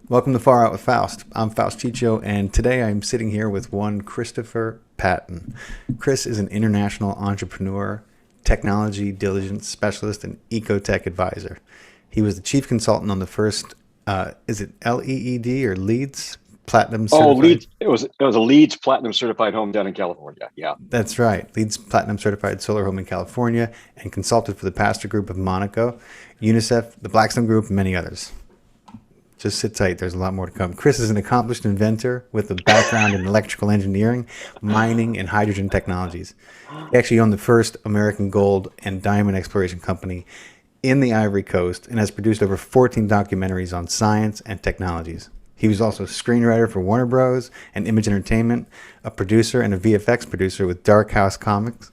Welcome to Far Out with Faust. I'm Faust Chicho, and today I'm sitting here with one Christopher Patton. Chris is an international entrepreneur, technology diligence specialist, and ecotech advisor. He was the chief consultant on the first, is it LEED or LEEDs Platinum Oh, Certified? Leeds. It was a Leeds Platinum certified home down in California. Yeah. That's right, LEEDs Platinum Certified Solar Home in California, and consulted for the Pastor Group of Monaco, UNICEF, the Blackstone Group, and many others. Just sit tight. There's a lot more to come. Chris is an accomplished inventor with a background in electrical engineering, mining, and hydrogen technologies. He actually owned the first American gold and diamond exploration company in the Ivory Coast and has produced over 14 documentaries on science and technologies. He was also a screenwriter for Warner Bros. And Image Entertainment, a producer and a VFX producer with Dark Horse Dark Comics.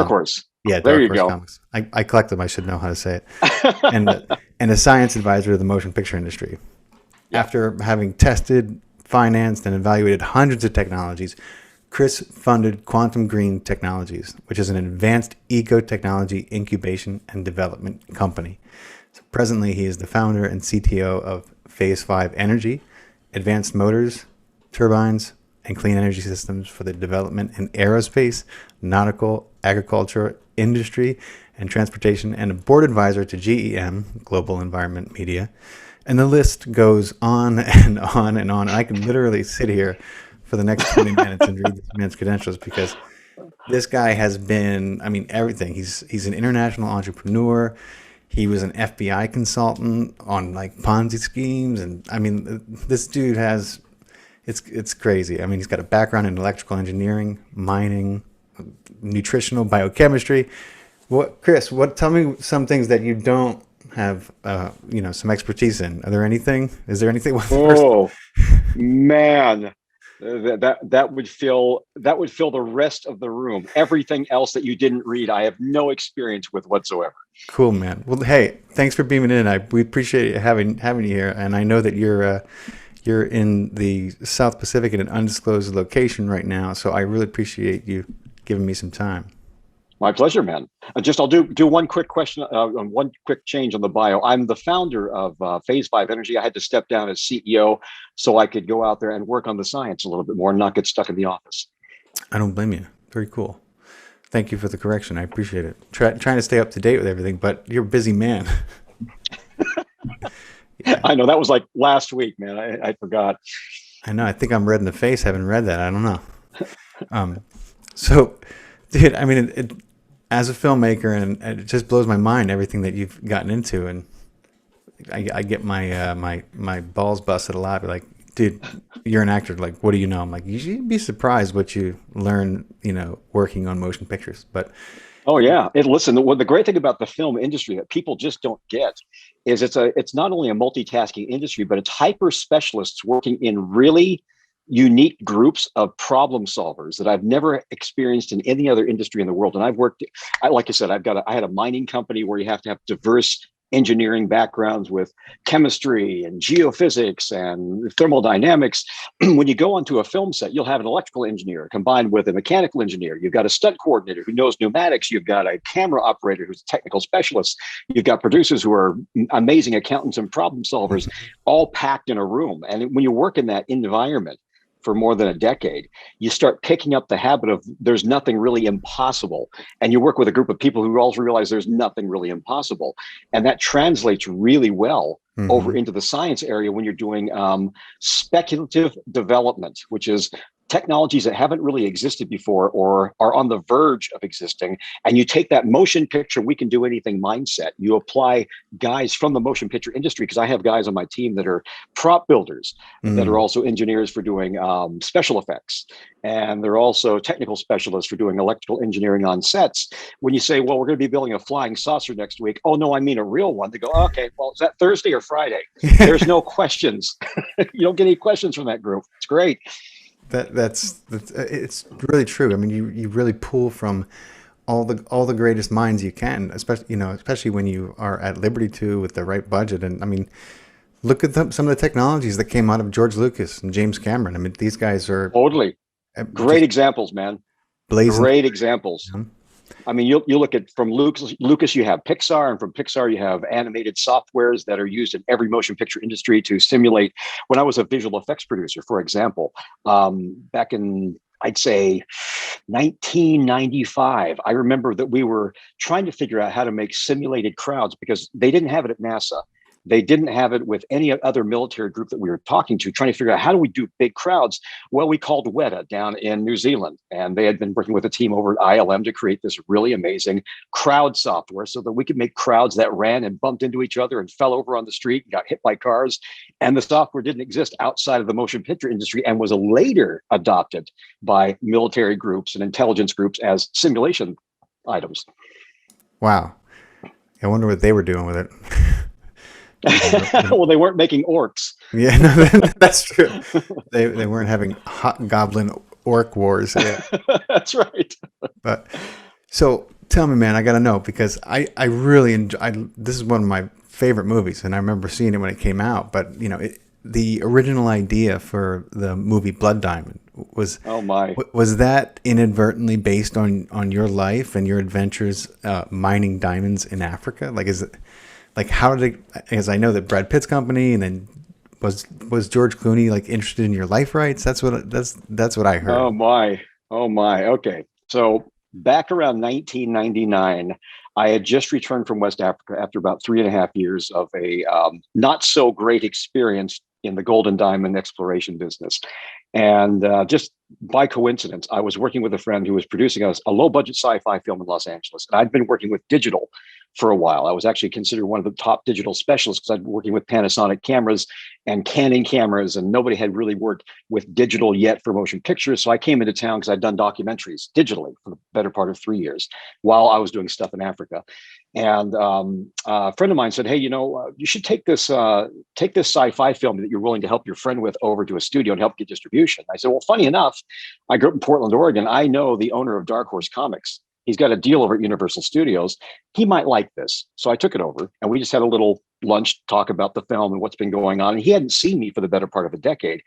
Horse. Yeah, There Dark you Horse go. Comics. I collect them. I should know how to say it. And and a science advisor to the motion picture industry. Yeah. After having tested, financed, and evaluated hundreds of technologies, Chris funded Quantum Green Technologies, which is an advanced eco-technology incubation and development company. So presently, he is the founder and CTO of Phase 5 Energy, advanced motors, turbines, and clean energy systems for the development in aerospace, nautical, agriculture, industry, and transportation, and a board advisor to GEM, Global Environment Media. And the list goes on and on and on. And I can literally sit here for the next 20 minutes and read this man's credentials because this guy has been, I mean, everything. He's an international entrepreneur. He was an FBI consultant on like Ponzi schemes. And I mean, this dude has, it's crazy. I mean, he's got a background in electrical engineering, mining, nutritional biochemistry. Chris, tell me some things that you don't have, some expertise in. Is there anything? First, Oh man, that would fill the rest of the room. Everything else that you didn't read, I have no experience with whatsoever. cool, man. Well, hey, thanks for beaming in. We appreciate having you here, and I know that you're in the South Pacific in an undisclosed location right now, so I really appreciate you giving me some time. My pleasure, man. I'll do one quick question, one quick change on the bio. I'm the founder of Phase 5 Energy. I had to step down as CEO so I could go out there and work on the science a little bit more and not get stuck in the office. I don't blame you. Very cool. Thank you for the correction. I appreciate it. Trying to stay up to date with everything, but you're a busy man. Yeah, I know that was like last week, man. I forgot. I know. I think I'm red in the face. Haven't read that. I don't know. So, dude, I mean, as a filmmaker, and it just blows my mind everything that you've gotten into, and I get my balls busted a lot. Like, dude, you're an actor. Like, what do you know? I'm like, you'd be surprised what you learn, working on motion pictures. But Oh yeah. And listen, the great thing about the film industry that people just don't get is it's not only a multitasking industry, but it's hyper specialists working in really unique groups of problem solvers that I've never experienced in any other industry in the world. And like I said, I had a mining company where you have to have diverse engineering backgrounds with chemistry and geophysics and thermodynamics. When you go onto a film set, you'll have an electrical engineer combined with a mechanical engineer. You've got a stunt coordinator who knows pneumatics. You've got a camera operator who's a technical specialist. You've got producers who are amazing accountants and problem solvers, all packed in a room. And when you work in that environment for more than a decade, you start picking up the habit of there's nothing really impossible. And you work with a group of people who also realize there's nothing really impossible. And that translates really well over mhm. into the science area when you're doing speculative development, which is technologies that haven't really existed before or are on the verge of existing. And you take that motion picture, we can do anything mindset. You apply guys from the motion picture industry, because I have guys on my team that are prop builders, that are Mm. also engineers for doing special effects. And they're also technical specialists for doing electrical engineering on sets. When you say, well, we're going to be building a flying saucer next week. Oh, no, I mean a real one. They go, okay, well, is that Thursday or Friday? There's no questions. You don't get any questions from that group. It's great. That's it's really true. I mean, you really pull from all the greatest minds you can, especially when you are at liberty to with the right budget. And I mean, look at some of the technologies that came out of George Lucas and James Cameron. I mean, these guys are Totally. Great just examples, man. blazing. Great examples. Them. I mean, you look at from Lucas, you have Pixar, and from Pixar, you have animated softwares that are used in every motion picture industry to simulate. When I was a visual effects producer, for example, back in, I'd say, 1995, I remember that we were trying to figure out how to make simulated crowds because they didn't have it at NASA. They didn't have it with any other military group that we were talking to, trying to figure out how do we do big crowds. Well, we called Weta down in New Zealand, and they had been working with a team over at ILM to create this really amazing crowd software so that we could make crowds that ran and bumped into each other and fell over on the street and got hit by cars. And the software didn't exist outside of the motion picture industry and was later adopted by military groups and intelligence groups as simulation items. Wow. I wonder what they were doing with it. Well, they weren't making orcs. Yeah, no, that's true. They weren't having hot goblin orc wars. Yeah. That's right. But so tell me, man, I got to know because I really enjoy. This is one of my favorite movies, and I remember seeing it when it came out. But the original idea for the movie Blood Diamond was was that inadvertently based on your life and your adventures mining diamonds in Africa? Like, is it? Like, how did it, because I know that Brad Pitt's company, and then was George Clooney like interested in your life rights? That's what I heard. Oh my. Okay. So back around 1999, I had just returned from West Africa after about 3.5 years of a not so great experience in the gold and diamond exploration business. And just by coincidence, I was working with a friend who was producing a low budget sci-fi film in Los Angeles. And I'd been working with digital for a while. I was actually considered one of the top digital specialists because I'd been working with Panasonic cameras and Canon cameras, and nobody had really worked with digital yet for motion pictures. So I came into town because I'd done documentaries digitally for the better part of 3 years while I was doing stuff in Africa. And a friend of mine said, "Hey, you should take this sci-fi film that you're willing to help your friend with over to a studio and help get distribution." I said, "Well, funny enough, I grew up in Portland, Oregon. I know the owner of Dark Horse Comics. He's got a deal over at Universal Studios. He might like this." So I took it over, and we just had a little lunch talk about the film and what's been going on. And he hadn't seen me for the better part of a decade.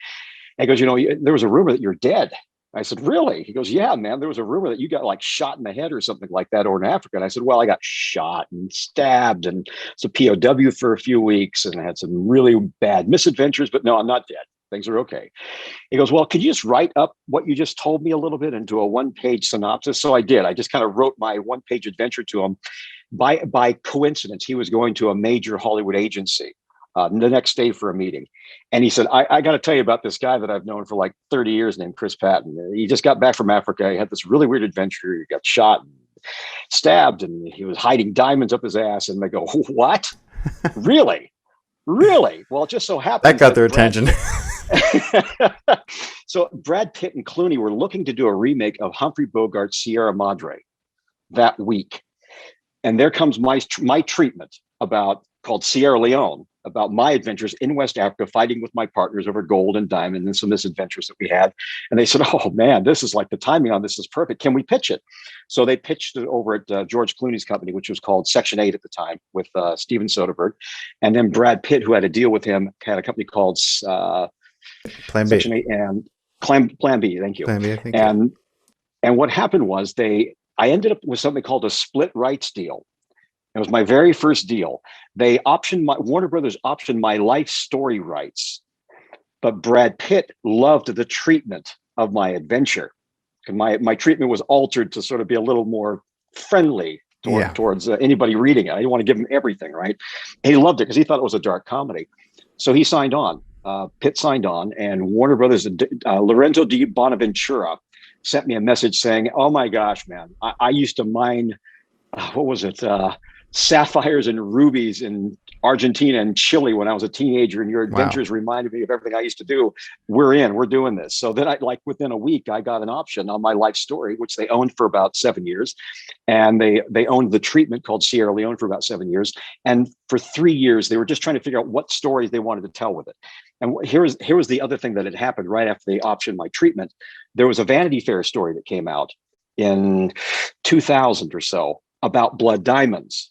And he goes, "There was a rumor that you're dead." I said, "Really?" He goes, "Yeah, man, there was a rumor that you got like shot in the head or something like that over in Africa." And I said, "Well, I got shot and stabbed and was a POW for a few weeks and I had some really bad misadventures, but no, I'm not dead. Things are okay." He goes, "Well, could you just write up what you just told me a little bit into a 1-page synopsis?" So I did. I just kind of wrote my 1-page adventure to him. By coincidence, he was going to a major Hollywood agency the next day for a meeting. And he said, I got to tell you about this guy that I've known for like 30 years named Chris Patton. He just got back from Africa. He had this really weird adventure. He got shot and stabbed, and he was hiding diamonds up his ass." And they go, "What? Really? Really?" Well, it just so happened that got their attention. So Brad Pitt and Clooney were looking to do a remake of Humphrey Bogart's Sierra Madre that week. And there comes my treatment called Sierra Leone, about my adventures in West Africa, fighting with my partners over gold and diamond and some misadventures that we had. And they said, "Oh man, this is like the timing on this is perfect. Can we pitch it?" So they pitched it over at George Clooney's company, which was called Section 8 at the time, with Steven Soderbergh. And then Brad Pitt, who had a deal with him, had a company called Plan B. Section 8 and Plan B. Thank you. Plan B, I think. And what happened was I ended up with something called a split rights deal. It was my very first deal. Warner Brothers optioned my life story rights, but Brad Pitt loved the treatment of my adventure. And my treatment was altered to sort of be a little more friendly towards anybody reading it. I didn't want to give him everything, right? And he loved it because he thought it was a dark comedy. So he signed on. Pitt signed on, and Warner Brothers, Lorenzo di Bonaventura sent me a message saying, "Oh my gosh, man, I used to mine, what was it? Sapphires and rubies in Argentina and Chile when I was a teenager, and your adventures reminded me of everything I used to do. We're doing this." So then within a week, I got an option on my life story, which they owned for about 7 years. And they owned the treatment called Sierra Leone for about 7 years. And for 3 years, they were just trying to figure out what stories they wanted to tell with it. And here was the other thing that had happened right after they optioned my treatment. There was a Vanity Fair story that came out in 2000 or so about blood diamonds.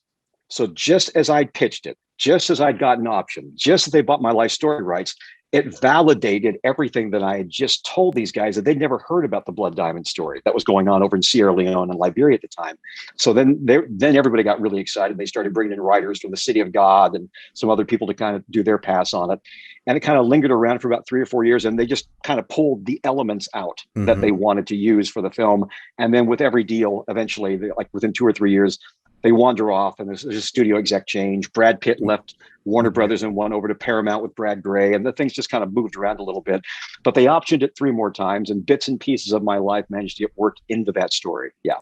So just as I pitched it, just as I'd gotten option, just as they bought my life story rights, it validated everything that I had just told these guys, that they'd never heard about the blood diamond story that was going on over in Sierra Leone and Liberia at the time. So then everybody got really excited. They started bringing in writers from the City of God and some other people to kind of do their pass on it. And it kind of lingered around for about 3 or 4 years, and they just kind of pulled the elements out that they wanted to use for the film. And then with every deal, eventually, like within 2 or 3 years, they wander off, and there's a studio exec change. Brad Pitt left Warner Brothers and went over to Paramount with Brad Gray, and the things just kind of moved around a little bit. But they optioned it 3 more times, and bits and pieces of my life managed to get worked into that story. Yeah.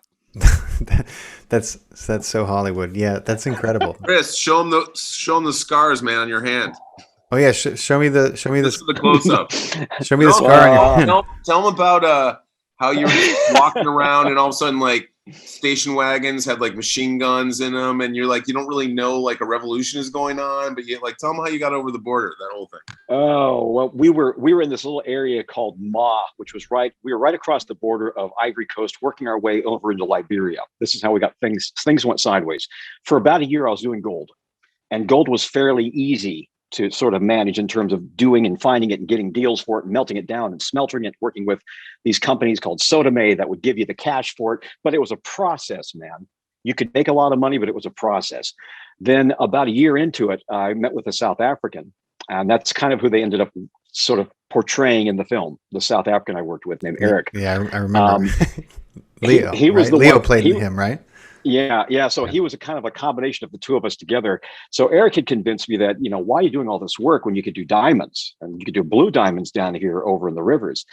That's so Hollywood. Yeah, that's incredible. Chris, show them the scars, man, on your hand. Oh yeah, show me the close up. Show me the scar on your hand. Tell them about how you were walking around and all of a sudden like station wagons had like machine guns in them, and you're like, you don't really know like a revolution is going on, but you like, tell them how you got over the border, that whole thing. Oh, well, we were in this little area called Ma, which was we were right across the border of Ivory Coast, working our way over into Liberia. This is how we got things went sideways. For about a year, I was doing gold, and gold was fairly easy to sort of manage in terms of doing and finding it and getting deals for it and melting it down and smelting it, working with these companies called Sodame that would give you the cash for it. But it was a process, man. You could make a lot of money, but it was a process. Then about a year into it, I met with a South African, and that's kind of who they ended up sort of portraying in the film, the South African I worked with named Eric. Yeah, I remember. Leo. He was right? the Leo one, played him, right? Yeah. So he was a kind of a combination of the two of us together. So Eric had convinced me that, why are you doing all this work when you could do diamonds, and you could do blue diamonds down here over in the rivers?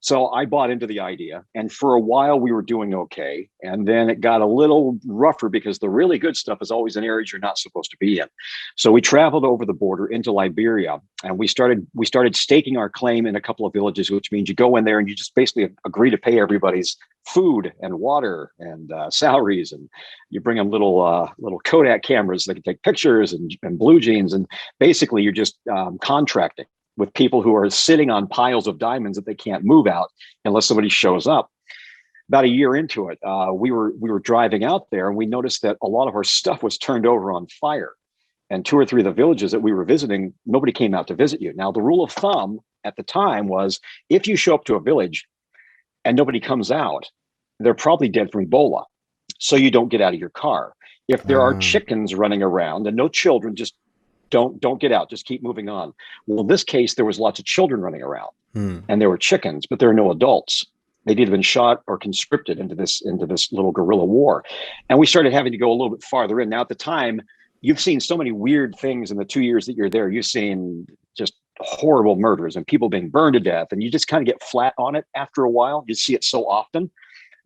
So I bought into the idea, and for a while we were doing okay. And then it got a little rougher because the really good stuff is always in areas you're not supposed to be in. So we traveled over the border into Liberia, and we started staking our claim in a couple of villages, which means you go in there and you just basically agree to pay everybody's food and water and salaries, and you bring them little Kodak cameras that can take pictures and blue jeans, and basically you're just contracting with people who are sitting on piles of diamonds that they can't move out unless somebody shows up. About a year into it, we were driving out there, and we noticed that a lot of our stuff was turned over on fire. And 2 or 3 of the villages that we were visiting, nobody came out to visit you. Now, the rule of thumb at the time was, if you show up to a village and nobody comes out, they're probably dead from Ebola. So you don't get out of your car. If there are chickens running around and no children, just don't get out, just keep moving on. Well, in this case, there was lots of children running around, and there were chickens, but there are no adults. They'd either been shot or conscripted into this little guerrilla war. And we started having to go a little bit farther in. Now, at the time, you've seen so many weird things in the 2 years that you're there. You've seen just horrible murders and people being burned to death, and you just kind of get flat on it after a while. You see it so often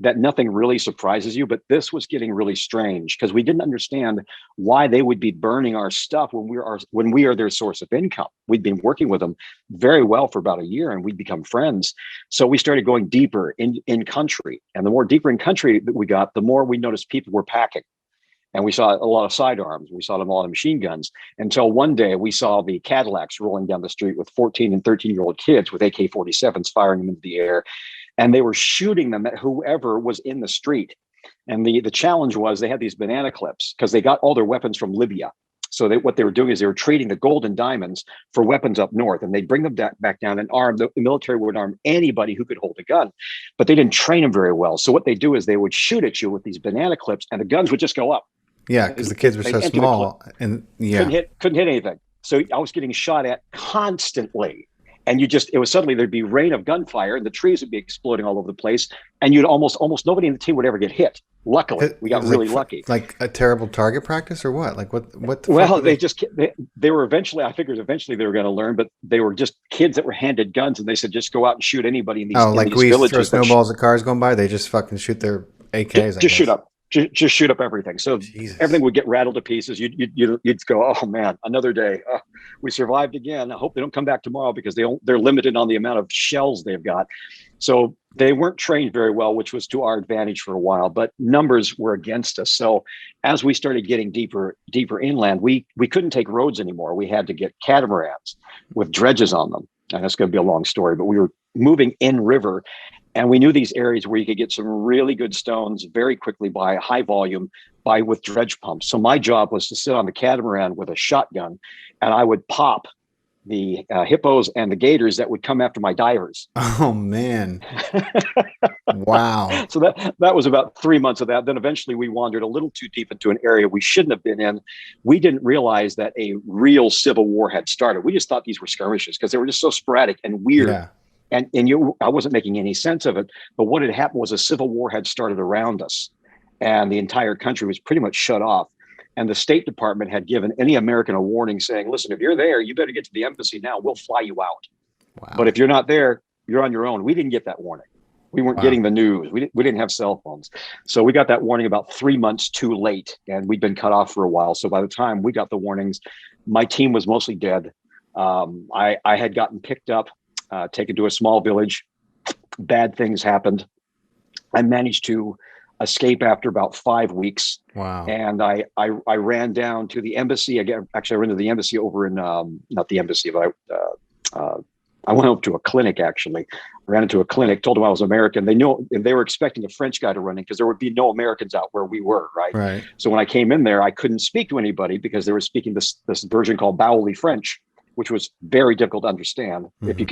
that nothing really surprises you. But this was getting really strange because we didn't understand why they would be burning our stuff when we are their source of income. We'd been working with them very well for about a year, and we'd become friends. So we started going deeper in country, and the more deeper in country that we got, the more we noticed people were packing. And we saw a lot of sidearms. We saw them a lot of machine guns, until one day we saw the Cadillacs rolling down the street with 14 and 13-year-old kids with AK-47s, firing them into the air. And they were shooting them at whoever was in the street. And the challenge was they had these banana clips because they got all their weapons from Libya. So what they were doing is they were trading the gold and diamonds for weapons up north, and they'd bring them back down and the military would arm anybody who could hold a gun, but they didn't train them very well. So what they do is they would shoot at you with these banana clips, and the guns would just go up. Yeah, because the kids were so small, and couldn't hit anything. So I was getting shot at constantly. And it was suddenly there'd be rain of gunfire, and the trees would be exploding all over the place, and you'd almost nobody in the team would ever get hit. Luckily, we got really lucky. Like a terrible target practice, or what? Like what? Well, they were eventually. I figured eventually they were going to learn, but they were just kids that were handed guns, and they said just go out and shoot anybody in these. Oh, like these we villages throw snowballs at cars going by. They just fucking shoot their AKs. Just shoot up. Just shoot up everything. So Jesus. Everything would get rattled to pieces. You'd go, oh man, another day. We survived again. I hope they don't come back tomorrow because they're limited on the amount of shells they've got. So they weren't trained very well, which was to our advantage for a while, but numbers were against us. So as we started getting deeper inland, we couldn't take roads anymore. We had to get catamarans with dredges on them. And that's going to be a long story, but we were moving in river. And we knew these areas where you could get some really good stones very quickly by high volume with dredge pumps. So my job was to sit on the catamaran with a shotgun, and I would pop the hippos and the gators that would come after my divers. Oh man. Wow. So that was about 3 months of that. Then eventually we wandered a little too deep into an area we shouldn't have been in. We didn't realize that a real civil war had started. We just thought these were skirmishes because they were just so sporadic and weird. Yeah. And I wasn't making any sense of it. But what had happened was a civil war had started around us, and the entire country was pretty much shut off. And the State Department had given any American a warning saying, listen, if you're there, you better get to the embassy now. We'll fly you out. Wow. But if you're not there, you're on your own. We didn't get that warning. We weren't getting the news. We didn't have cell phones. So we got that warning about 3 months too late, and we'd been cut off for a while. So by the time we got the warnings, my team was mostly dead. I had gotten picked up, taken to a small village. Bad things happened. I managed to escape after about 5 weeks. Wow. And I ran down to the embassy again. Actually, I ran to the embassy over in, not the embassy, but I went up to a clinic, actually. I ran into a clinic, told them I was American. They knew, and they were expecting a French guy to run in because there would be no Americans out where we were, right? Right. So when I came in there, I couldn't speak to anybody because they were speaking this version called Bowley French, which was very difficult to understand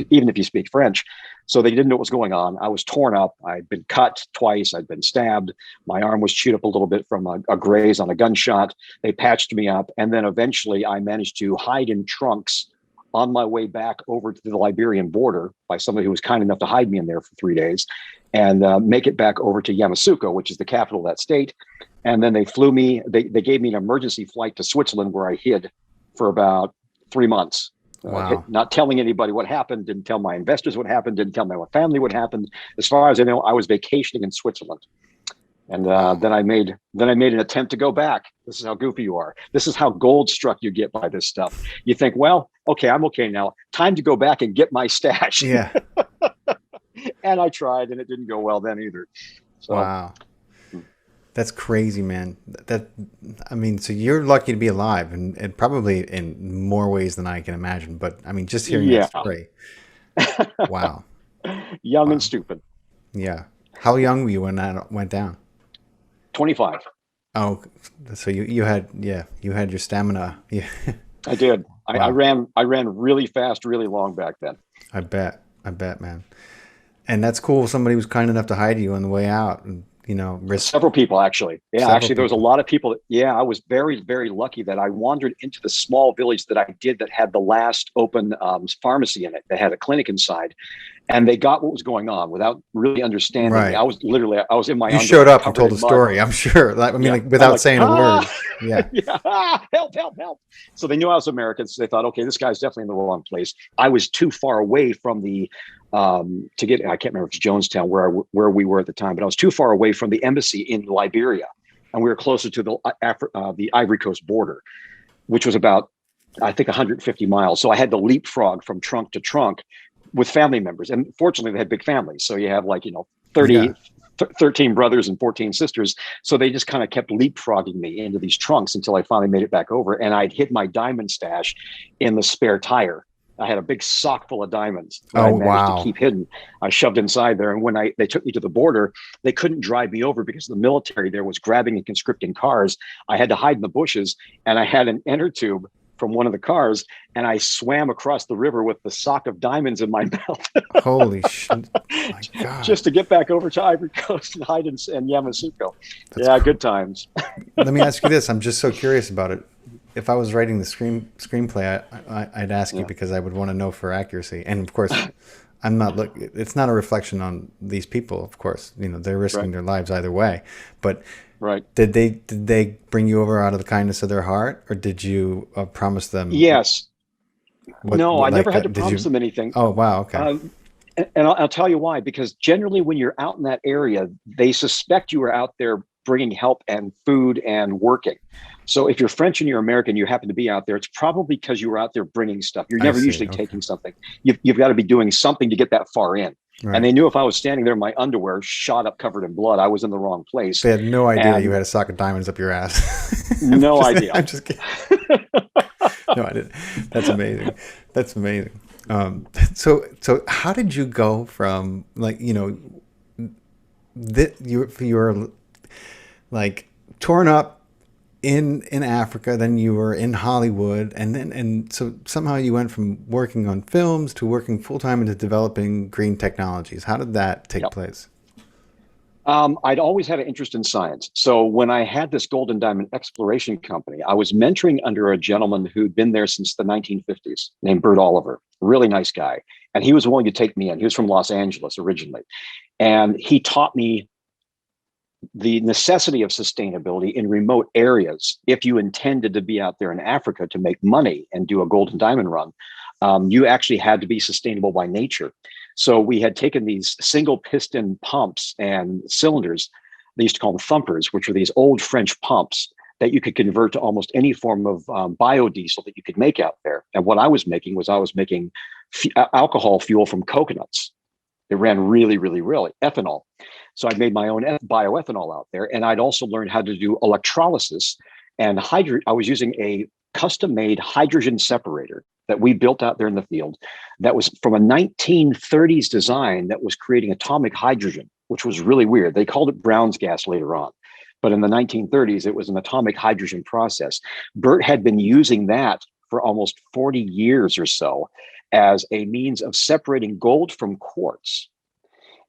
even if you speak French. So they didn't know what was going on. I was torn up. I'd been cut twice. I'd been stabbed. My arm was chewed up a little bit from a graze on a gunshot. They patched me up. And then eventually I managed to hide in trunks on my way back over to the Liberian border by somebody who was kind enough to hide me in there for 3 days and make it back over to Yamoussoukro, which is the capital of that state. And then they flew me. They gave me an emergency flight to Switzerland where I hid for about 3 months. Wow. Not telling anybody what happened, didn't tell my investors what happened, didn't tell my family what happened. As far as I know, I was vacationing in Switzerland. And then I made an attempt to go back. This is how goofy you are. This is how gold struck you get by this stuff. You think, well, okay, I'm okay now. Time to go back and get my stash. Yeah. And I tried, and it didn't go well then either. So, wow. That's crazy, man. So you're lucky to be alive, and probably in more ways than I can imagine. But I mean, just hearing that story. Wow. Young and stupid. Yeah. How young were you when that went down? 25. Oh, so you had your stamina. Yeah. I did. Wow. I ran really fast, really long back then. I bet, man. And that's cool. Somebody was kind enough to hide you on the way out, and risk. Several people, actually. Yeah, there was a people. lot of people. I was very, very lucky that I wandered into the small village that I did that had the last open pharmacy in it, that had a clinic inside. And they got what was going on without really understanding. Right. I was in my. You showed up and told the story. I'm sure. Without saying a word. Yeah. Help! So they knew I was American. So they thought, okay, this guy's definitely in the wrong place. I was too far away from the to get. I can't remember if it's Jonestown where we were at the time, but I was too far away from the embassy in Liberia, and we were closer to the Ivory Coast border, which was about, I think, 150 miles. So I had to leapfrog from trunk to trunk with family members. And fortunately they had big families. So you have 13 brothers and 14 sisters. So they just kind of kept leapfrogging me into these trunks until I finally made it back over. And I'd hid my diamond stash in the spare tire. I had a big sock full of diamonds that I managed to keep hidden. I shoved inside there. And when they took me to the border, they couldn't drive me over because the military there was grabbing and conscripting cars. I had to hide in the bushes, and I had an inner tube from one of the cars, and I swam across the river with the sock of diamonds in my mouth. Holy shit. My God. Just to get back over to Ivory Coast and hide in Yamoussoukro. Good times. Let me ask you this. I'm just so curious about it. If I was writing the screenplay, I'd ask you because I would want to know for accuracy. And of course, it's not a reflection on these people, of course. They're risking their lives either way. But did they bring you over out of the kindness of their heart, or did you promise them? Yes. I never had to promise them anything. Oh, wow. Okay. And I'll tell you why. Because generally when you're out in that area, they suspect you are out there bringing help and food and working. So if you're French and you're American, you happen to be out there, it's probably because you were out there bringing stuff. You're never usually taking something. You've got to be doing something to get that far in. Right. And they knew if I was standing there in my underwear, shot up, covered in blood, I was in the wrrong place. They had no idea you had a sock of diamonds up your ass. No idea. I'm just kidding. No, I didn't. That's amazing. That's amazing. So how did you go from you were like torn up in Africa, then you were in Hollywood, and so somehow you went from working on films to working full time into developing green technologies. How did that take place? I'd always had an interest in science. So when I had this gold and diamond exploration company, I was mentoring under a gentleman who'd been there since the 1950s named Bert Oliver, really nice guy. And he was willing to take me in. He was from Los Angeles originally. And he taught me the necessity of sustainability in remote areas. If you intended to be out there in Africa to make money and do a gold and diamond run, you actually had to be sustainable by nature. So we had taken these single piston pumps and cylinders. They used to call them thumpers, which were these old French pumps that you could convert to almost any form of biodiesel that you could make out there. And what I was making alcohol fuel from coconuts. It ran really, really, really ethanol. So I made my own bioethanol out there. And I'd also learned how to do electrolysis and I was using a custom-made hydrogen separator that we built out there in the field that was from a 1930s design that was creating atomic hydrogen, which was really weird. They called it Brown's gas later on. But in the 1930s, it was an atomic hydrogen process. Bert had been using that for almost 40 years or so as a means of separating gold from quartz.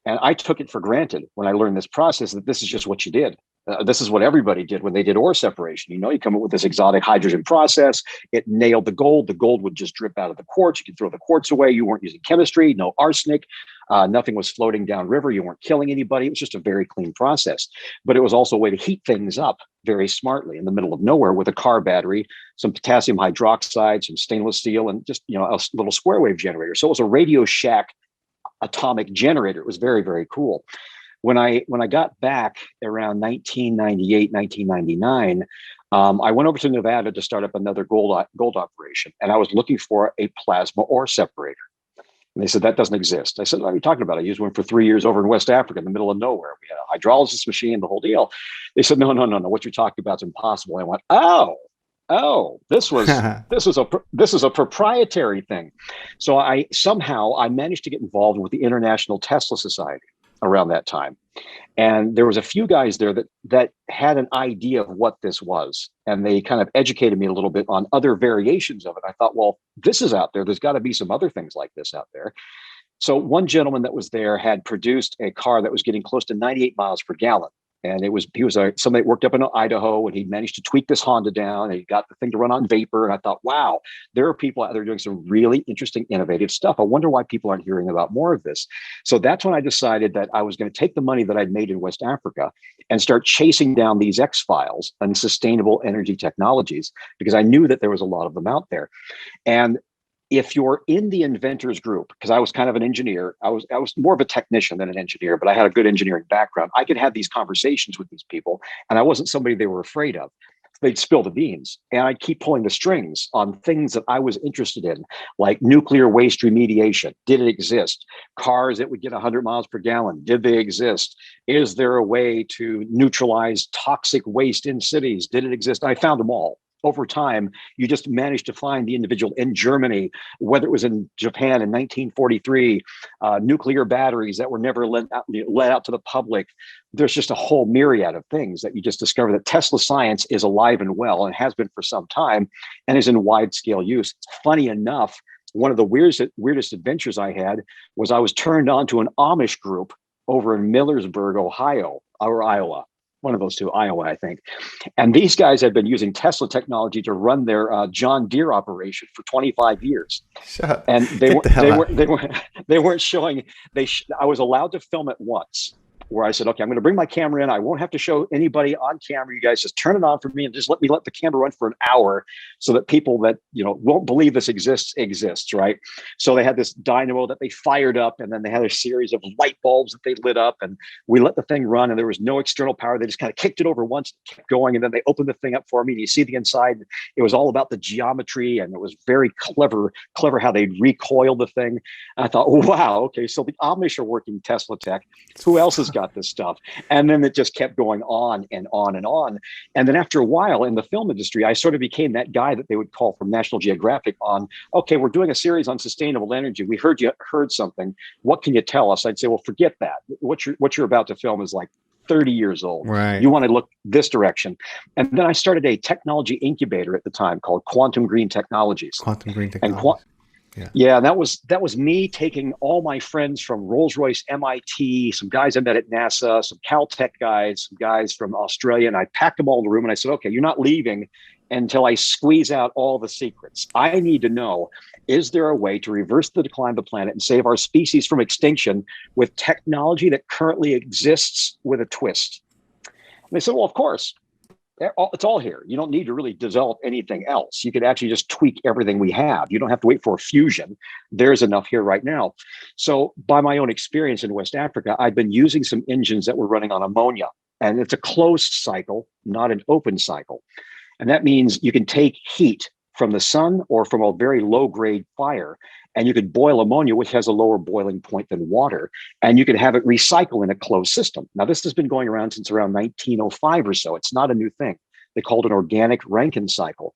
And I took it for granted when I learned this process that this is just what you did. This is what everybody did when they did ore separation. You come up with this exotic hydrogen process. It nailed the gold. The gold would just drip out of the quartz. You could throw the quartz away. You weren't using chemistry, no arsenic. Nothing was floating downriver. You weren't killing anybody. It was just a very clean process. But it was also a way to heat things up very smartly in the middle of nowhere with a car battery, some potassium hydroxide, some stainless steel, and just a little square wave generator. So it was a Radio Shack atomic generator. It was very, very cool. When I got back around 1998, 1999, I went over to Nevada to start up another gold operation, and I was looking for a plasma ore separator. And they said, that doesn't exist. I said, what are you talking about? I used one for 3 years over in West Africa in the middle of nowhere. We had a hydrolysis machine, the whole deal. They said, no. What you're talking about is impossible. I went, this is a proprietary thing. So I managed to get involved with the International Tesla Society around that time. And there was a few guys there that had an idea of what this was. And they kind of educated me a little bit on other variations of it. I thought, well, this is out there. There's got to be some other things like this out there. So one gentleman that was there had produced a car that was getting close to 98 miles per gallon. And he was somebody that worked up in Idaho, and he managed to tweak this Honda down, and he got the thing to run on vapor. And I thought, wow, there are people out there doing some really interesting, innovative stuff. I wonder why people aren't hearing about more of this. So that's when I decided that I was going to take the money that I'd made in West Africa and start chasing down these X-files and sustainable energy technologies, because I knew that there was a lot of them out there. And if you're in the inventors group, because I was kind of an engineer, I was more of a technician than an engineer, but I had a good engineering background. I could have these conversations with these people, and I wasn't somebody they were afraid of. They'd spill the beans, and I'd keep pulling the strings on things that I was interested in, like nuclear waste remediation. Did it exist? Cars that would get 100 miles per gallon. Did they exist? Is there a way to neutralize toxic waste in cities? Did it exist? I found them all. Over time, you just managed to find the individual in Germany, whether it was in Japan in 1943, nuclear batteries that were never let out to the public. There's just a whole myriad of things that you just discover that Tesla science is alive and well, and has been for some time, and is in wide scale use. Funny enough, one of the weirdest adventures I had was I was turned on to an Amish group over in Millersburg, Ohio, or Iowa. One of those two, Iowa, I think. And these guys had been using Tesla technology to run their John Deere operation for 25 years. And they weren't showing. I was allowed to film it once, where I said, okay, I'm going to bring my camera in. I won't have to show anybody on camera. You guys just turn it on for me and just let the camera run for an hour, so that people that won't believe this exists, right? So they had this dynamo that they fired up, and then they had a series of light bulbs that they lit up, and we let the thing run, and there was no external power. They just kind of kicked it over once, kept going, and then they opened the thing up for me, and you see the inside. It was all about the geometry, and it was very clever how they recoiled the thing. And I thought, wow, okay, so the Amish are working Tesla tech. Who else has got this stuff? And then it just kept going on and on and on. And then after a while in the film industry, I sort of became that guy that they would call from National Geographic on, okay, we're doing a series on sustainable energy. We heard something. What can you tell us? I'd say, well, forget that. What you're about to film is like 30 years old. Right. You want to look this direction. And then I started a technology incubator at the time called Quantum Green Technologies. Quantum green And technology. yeah, that was me taking all my friends from Rolls-Royce, MIT, some guys I met at NASA, some Caltech guys, some guys from Australia, and I packed them all in the room and I said, okay, you're not leaving until I squeeze out all the secrets. I need to know, is there a way to reverse the decline of the planet and save our species from extinction with technology that currently exists with a twist? And they said, well, of course. It's all here. You don't need to really develop anything else. You could actually just tweak everything we have. You don't have to wait for a fusion. There's enough here right now. So by my own experience in West Africa, I've been using some engines that were running on ammonia, and it's a closed cycle, not an open cycle. And that means you can take heat from the sun or from a very low grade fire, and you could boil ammonia, which has a lower boiling point than water, and you could have it recycle in a closed system. Now, this has been going around since around 1905 or so. It's not a new thing. They called it an organic Rankine cycle,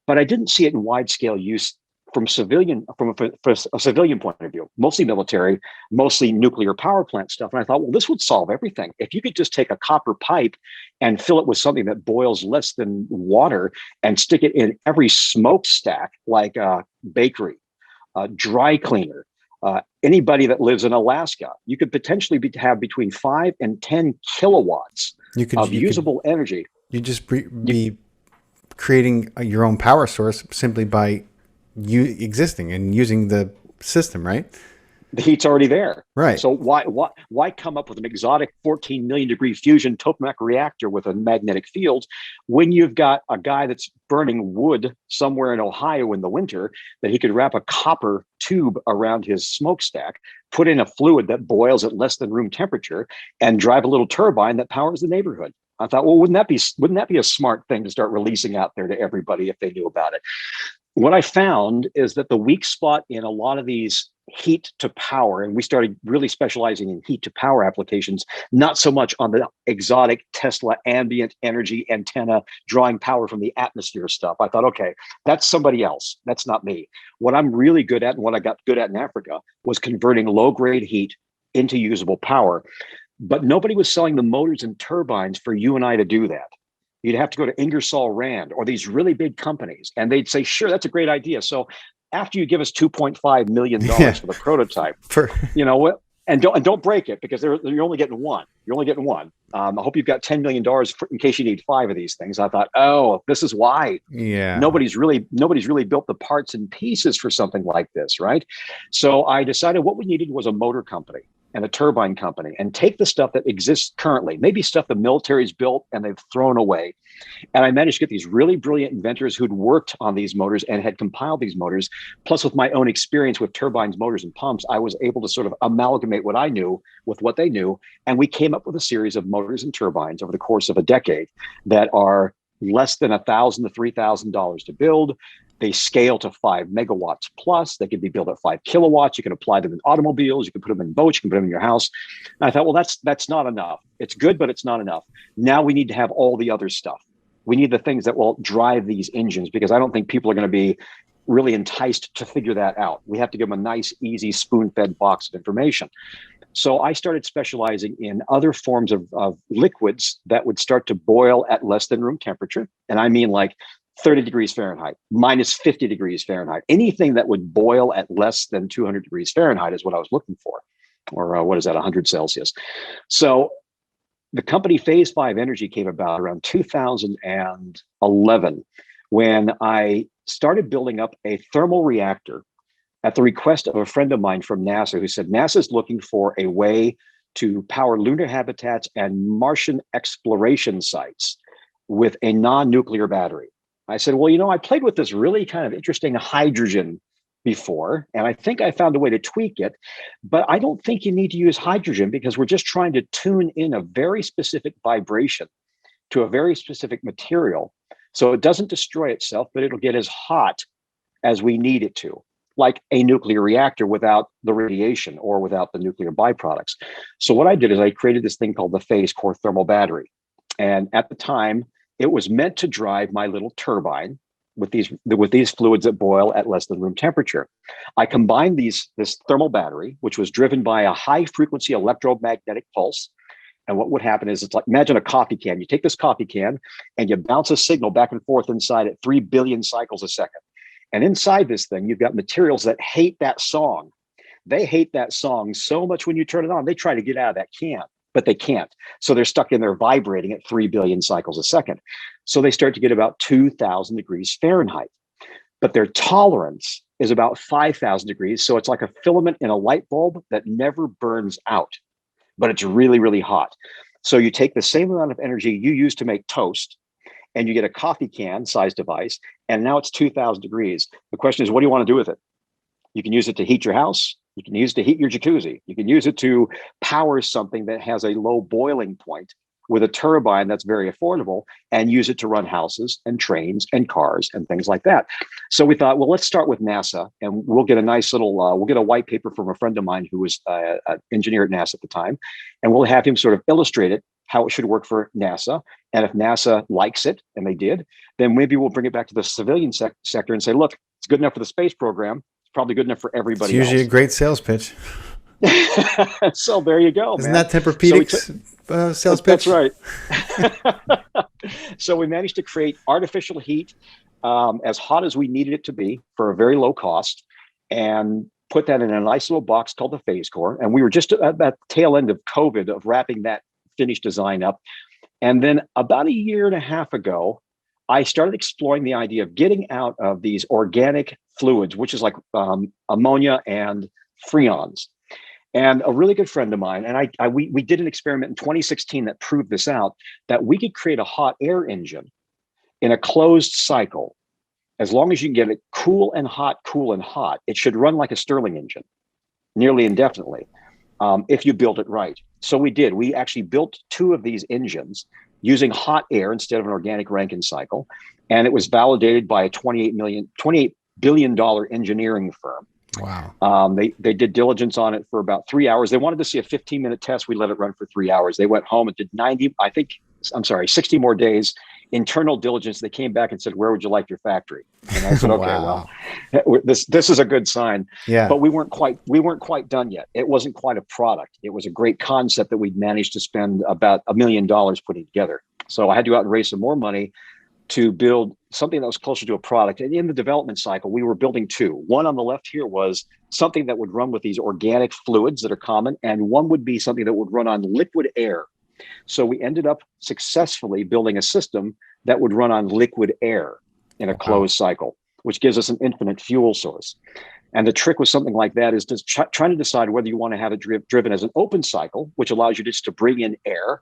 but I didn't see it in wide scale use from a civilian point of view, mostly military, mostly nuclear power plant stuff. And I thought, well, this would solve everything. If you could just take a copper pipe and fill it with something that boils less than water and stick it in every smokestack, like a bakery, dry cleaner, anybody that lives in Alaska, you could potentially have between 5 and 10 kilowatts of usable energy. You just be creating your own power source simply by you existing and using the system, right? The heat's already there. Right. So why come up with an exotic 14 million degree fusion tokamak reactor with a magnetic field when you've got a guy that's burning wood somewhere in Ohio in the winter that he could wrap a copper tube around his smokestack, put in a fluid that boils at less than room temperature, and drive a little turbine that powers the neighborhood? I thought, well, wouldn't that be a smart thing to start releasing out there to everybody if they knew about it? What I found is that the weak spot in a lot of these heat to power, and we started really specializing in heat to power applications, not so much on the exotic Tesla ambient energy antenna drawing power from the atmosphere stuff. I thought, okay, that's somebody else. That's not me. What I'm really good at and what I got good at in Africa was converting low grade heat into usable power. But nobody was selling the motors and turbines for you and I to do that. You'd have to go to Ingersoll Rand or these really big companies, and they'd say, sure, that's a great idea. So after you give us $2.5 million for the prototype, and don't break it, because you're only getting one. You're only getting one. I hope you've got $10 million in case you need 5 of these things. I thought, oh, this is why. Yeah. Nobody's really built the parts and pieces for something like this, right? So I decided what we needed was a motor company and a turbine company, and take the stuff that exists currently, maybe stuff the military's built and they've thrown away. And I managed to get these really brilliant inventors who'd worked on these motors and had compiled these motors. Plus, with my own experience with turbines, motors, and pumps, I was able to sort of amalgamate what I knew with what they knew. And we came up with a series of motors and turbines over the course of a decade that are less than $1,000 to $3,000 to build. They scale to 5 megawatts plus. They can be built at 5 kilowatts. You can apply them in automobiles. You can put them in boats. You can put them in your house. And I thought, well, that's not enough. It's good, but it's not enough. Now we need to have all the other stuff. We need the things that will drive these engines, because I don't think people are going to be really enticed to figure that out. We have to give them a nice, easy, spoon-fed box of information. So I started specializing in other forms of liquids that would start to boil at less than room temperature. And I mean like 30 degrees Fahrenheit, minus 50 degrees Fahrenheit. Anything that would boil at less than 200 degrees Fahrenheit is what I was looking for. Or what is that, 100 Celsius. So the company Phase 5 Energy came about around 2011, when I started building up a thermal reactor at the request of a friend of mine from NASA, who said NASA's looking for a way to power lunar habitats and Martian exploration sites with a non-nuclear battery. I said, well, I played with this really kind of interesting hydrogen before, and I think I found a way to tweak it, but I don't think you need to use hydrogen, because we're just trying to tune in a very specific vibration to a very specific material, so it doesn't destroy itself, but it'll get as hot as we need it to, like a nuclear reactor without the radiation or without the nuclear byproducts. So what I did is I created this thing called the Phase Core Thermal Battery. And at the time, it was meant to drive my little turbine with these fluids that boil at less than room temperature. I combined this thermal battery, which was driven by a high frequency electromagnetic pulse, And what would happen is, it's like, imagine a coffee can. You take this coffee can and you bounce a signal back and forth inside at 3 billion cycles a second. And inside this thing, you've got materials that hate that song. They hate that song so much when you turn it on, they try to get out of that can, but they can't. So they're stuck in there vibrating at 3 billion cycles a second. So they start to get about 2,000 degrees Fahrenheit. But their tolerance is about 5,000 degrees. So it's like a filament in a light bulb that never burns out, but it's really, really hot. So you take the same amount of energy you use to make toast, and you get a coffee can size device, and now it's 2,000 degrees. The question is, what do you want to do with it? You can use it to heat your house. You can use it to heat your jacuzzi. You can use it to power something that has a low boiling point with a turbine that's very affordable, and use it to run houses and trains and cars and things like that. So we thought, well, let's start with NASA, and we'll get a nice little, we'll get a white paper from a friend of mine who was an engineer at NASA at the time, and we'll have him sort of illustrate it, how it should work for NASA. And if NASA likes it, and they did, then maybe we'll bring it back to the civilian sector and say, look, it's good enough for the space program. It's probably good enough for everybody It's usually else. a great sales pitch. So there you go, Isn't man. that Tempur-Pedic's sales pitch? That's right. So we managed to create artificial heat as hot as we needed it to be for a very low cost, and put that in a nice little box called the phase core. And we were just at that tail end of COVID of wrapping that finished design up. And then about a year and a half ago, I started exploring the idea of getting out of these organic fluids, which is like ammonia and freons. And a really good friend of mine, and we did an experiment in 2016 that proved this out, that we could create a hot air engine in a closed cycle. As long as you can get it cool and hot, it should run like a Stirling engine nearly indefinitely if you build it right. So we did. We actually built 2 of these engines using hot air instead of an organic Rankine cycle. And it was validated by a $28 billion engineering firm. Wow. They did diligence on it for about 3 hours. They wanted to see a 15-minute test. We let it run for 3 hours. They went home and did 60 more days internal diligence. They came back and said, where would you like your factory? And I said, okay, Wow. well, this is a good sign. Yeah. But we weren't quite done yet. It wasn't quite a product. It was a great concept that we'd managed to spend about $1 million putting together. So I had to go out and raise some more money to build something that was closer to a product. And in the development cycle, we were building 2. One on the left here was something that would run with these organic fluids that are common, and one would be something that would run on liquid air. So we ended up successfully building a system that would run on liquid air in a closed cycle, which gives us an infinite fuel source. And the trick with something like that is just trying to decide whether you want to have it driven as an open cycle, which allows you just to bring in air,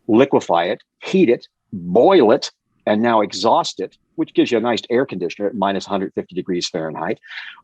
liquefy it, heat it, boil it, and now exhaust it, which gives you a nice air conditioner at minus 150 degrees Fahrenheit.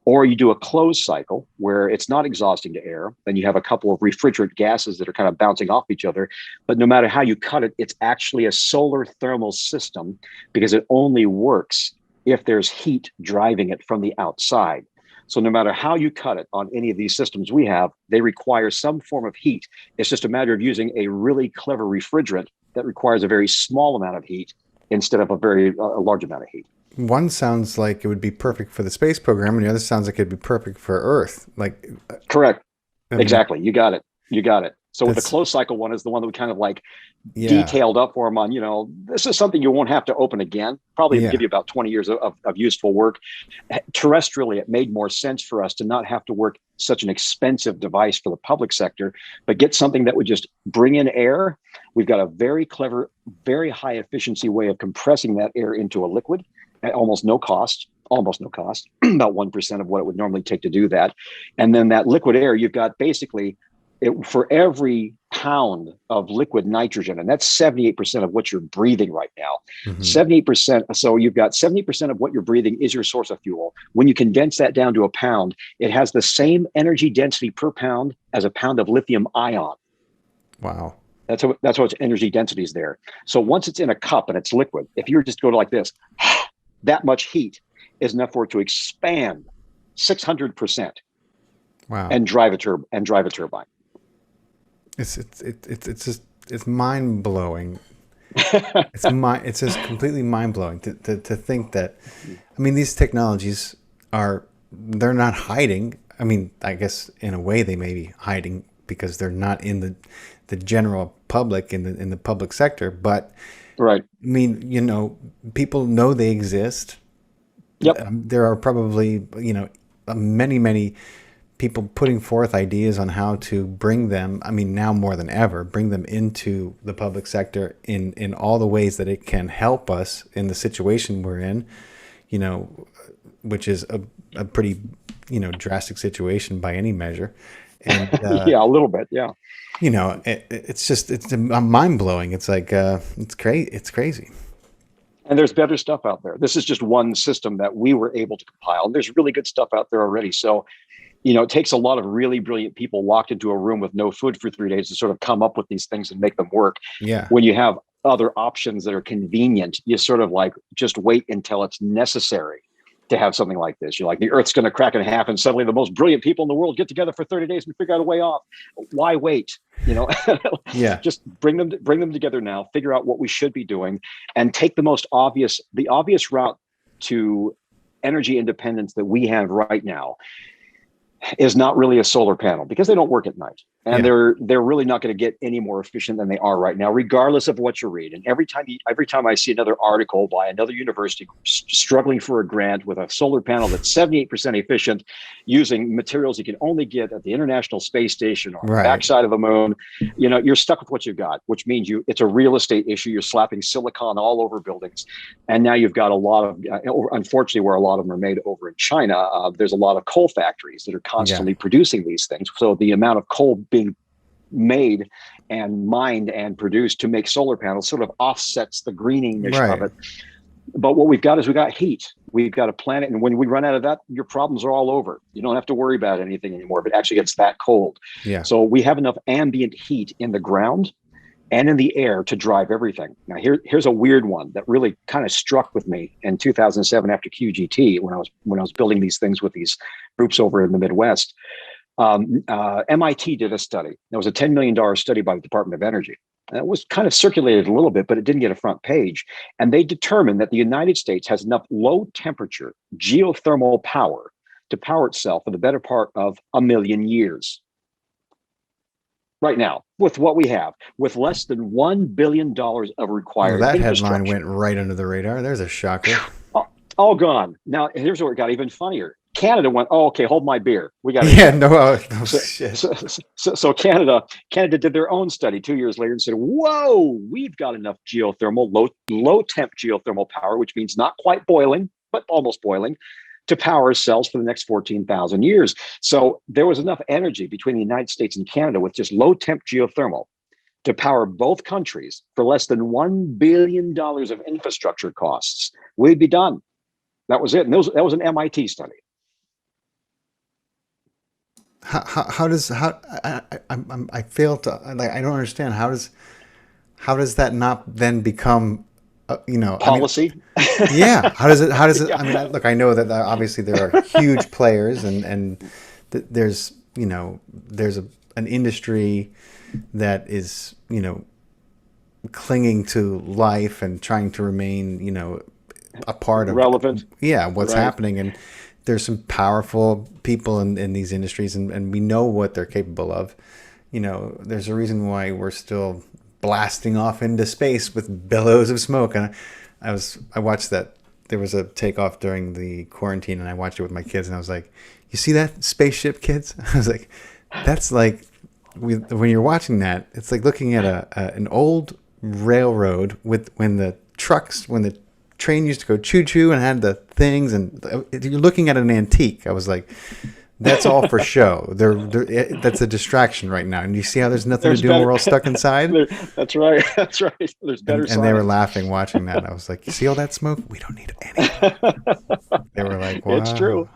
Or you do a closed cycle where it's not exhausting to air. Then you have a couple of refrigerant gases that are kind of bouncing off each other. But no matter how you cut it, it's actually a solar thermal system, because it only works if there's heat driving it from the outside. So no matter how you cut it on any of these systems we have, they require some form of heat. It's just a matter of using a really clever refrigerant that requires a very small amount of heat instead of a very large amount of heat. One sounds like it would be perfect for the space program, and the other sounds like it'd be perfect for Earth. Correct. I mean, Exactly. You got it. So with the closed cycle one is the one that we kind of detailed up for them on, this is something you won't have to open again. Probably give you about 20 years of useful work. Terrestrially, it made more sense for us to not have to work such an expensive device for the public sector, but get something that would just bring in air. We've got a very clever, very high efficiency way of compressing that air into a liquid at almost no cost, about 1% of what it would normally take to do that. And then that liquid air, you've got basically for every pound of liquid nitrogen, and that's 78% of what you're breathing right now. 78%. So you've got 70% of what you're breathing is your source of fuel. When you condense that down to a pound, it has the same energy density per pound as a pound of lithium ion. Wow. That's how its energy density is there. So once it's in a cup and it's liquid, if you were just to go to like this, that much heat is enough for it to expand 600%. Wow. And drive a turbine. It's mind blowing. It's just completely mind blowing to think that. I mean, these technologies they're not hiding. I mean, I guess in a way they may be hiding because they're not in the general public in the public sector. But Right. I mean, people know they exist. Yep. There are probably, many people putting forth ideas on how to bring them, I mean, now more than ever, bring them into the public sector in all the ways that it can help us in the situation we're in, which is a pretty, drastic situation by any measure. And, Yeah, a little bit. Yeah. it's mind blowing. It's like, it's crazy. And there's better stuff out there. This is just one system that we were able to compile. And there's really good stuff out there already. So, it takes a lot of really brilliant people locked into a room with no food for 3 days to sort of come up with these things and make them work. Yeah. When you have other options that are convenient, you sort of like just wait until it's necessary to have something like this. You're like, the Earth's going to crack in half and suddenly the most brilliant people in the world get together for 30 days and figure out a way off. Why wait? Yeah. Just bring them together now, figure out what we should be doing, and take the obvious route to energy independence that we have right now is not really a solar panel, because they don't work at night, and they're really not going to get any more efficient than they are right now, regardless of what you read. And every time I see another article by another university struggling for a grant with a solar panel that's 78% efficient using materials you can only get at the International Space Station or the backside of the moon, you're stuck with what you've got, which means it's a real estate issue. You're slapping silicon all over buildings, and now you've got a lot of, unfortunately, where a lot of them are made over in China, there's a lot of coal factories that are constantly producing these things. So the amount of coal being made and mined and produced to make solar panels sort of offsets the greening of it. But what we've got is heat. We've got a planet, and when we run out of that, your problems are all over. You don't have to worry about anything anymore if it actually gets that cold. Yeah. So we have enough ambient heat in the ground and in the air to drive everything. Now, here's a weird one that really kind of struck with me in 2007 after QGT, when I was building these things with these groups over in the Midwest. MIT did a study. That was a $10 million study by the Department of Energy. And it was kind of circulated a little bit, but it didn't get a front page. And they determined that the United States has enough low temperature geothermal power to power itself for the better part of 1 million years. Right now, with what we have, with less than $1 billion of required that infrastructure. headline went right under the radar. There's a shocker. All gone. Now, here's where it got even funnier. Canada went, oh, okay, hold my beer. We got shit. So Canada did their own study 2 years later and said, whoa, we've got enough geothermal, low temp geothermal power, which means not quite boiling, but almost boiling, to power ourselves for the next 14,000 years. So there was enough energy between the United States and Canada with just low temp geothermal to power both countries for less than $1 billion of infrastructure costs. We'd be done. That was it. And that was an MIT study. I fail to, like, I don't understand. How does that not then become, policy? Yeah. How does it, Yeah. I mean, look, I know that obviously there are huge players and there's an industry that is, clinging to life and trying to remain, a part of relevant. What's happening. And there's some powerful people in these industries, and we know what they're capable of. There's a reason why we're still blasting off into space with billows of smoke. And I watched that. There was a takeoff during the quarantine, and I watched it with my kids, and I was like, you see that spaceship, kids? I was like, that's like, when you're watching that, it's like looking at an old railroad when the train used to go choo-choo and had the things, and you're looking at an antique. I was like, that's all for show. That's a distraction right now. And you see how there's nothing to do and we're all stuck inside? That's right. That's right. There's better and they were laughing watching that. I was like, you see all that smoke? We don't need any. They were like, wow. It's true.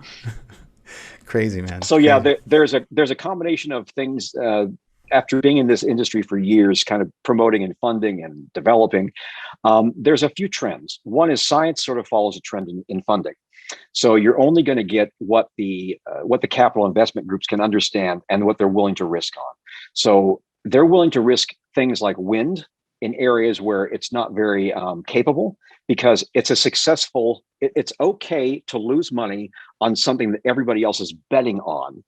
Crazy, man. So yeah, there's a combination of things. After being in this industry for years, kind of promoting and funding and developing, there's a few trends. One is science sort of follows a trend in funding. So you're only going to get what the capital investment groups can understand and what they're willing to risk on. So they're willing to risk things like wind in areas where it's not very capable, because it's okay to lose money on something that everybody else is betting on,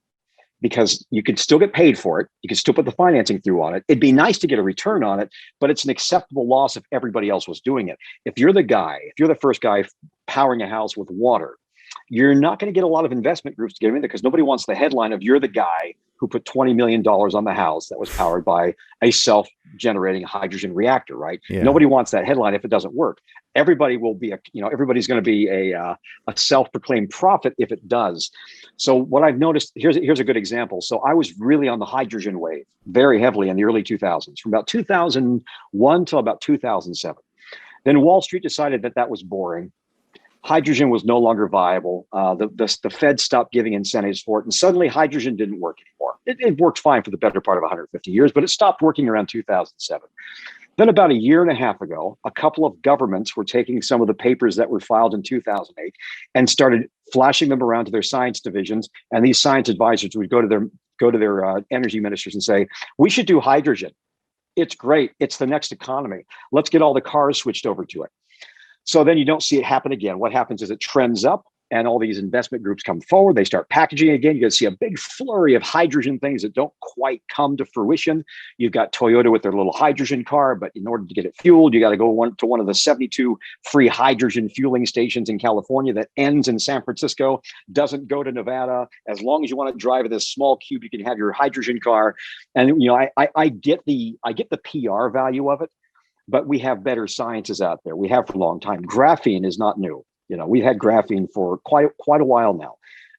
because you could still get paid for it. You could still put the financing through on it. It'd be nice to get a return on it, but it's an acceptable loss if everybody else was doing it. If you're the first guy powering a house with water, you're not going to get a lot of investment groups to get in there because nobody wants the headline of you're the guy who put $20 million on the house that was powered by a self-generating hydrogen reactor, right? Yeah. Nobody wants that headline if it doesn't work. Everybody will be, everybody's going to be a self-proclaimed prophet if it does. So what I've noticed, here's a good example. So I was really on the hydrogen wave very heavily in the early 2000s, from about 2001 till about 2007. Then Wall Street decided that was boring. Hydrogen was no longer viable. The Fed stopped giving incentives for it, and suddenly hydrogen didn't work anymore. It worked fine for the better part of 150 years, but it stopped working around 2007. Then about a year and a half ago, a couple of governments were taking some of the papers that were filed in 2008 and started flashing them around to their science divisions, and these science advisors would go to their energy ministers and say, we should do hydrogen. It's great. It's the next economy. Let's get all the cars switched over to it. So then you don't see it happen again. What happens is it trends up and all these investment groups come forward. They start packaging again. You're going to see a big flurry of hydrogen things that don't quite come to fruition. You've got Toyota with their little hydrogen car, but in order to get it fueled, you got to go to one of the 72 free hydrogen fueling stations in California that ends in San Francisco, doesn't go to Nevada. As long as you want to drive in this small cube, you can have your hydrogen car. And I get the PR value of it. But we have better sciences out there. We have for a long time. Graphene is not new. We've had graphene for quite a while now.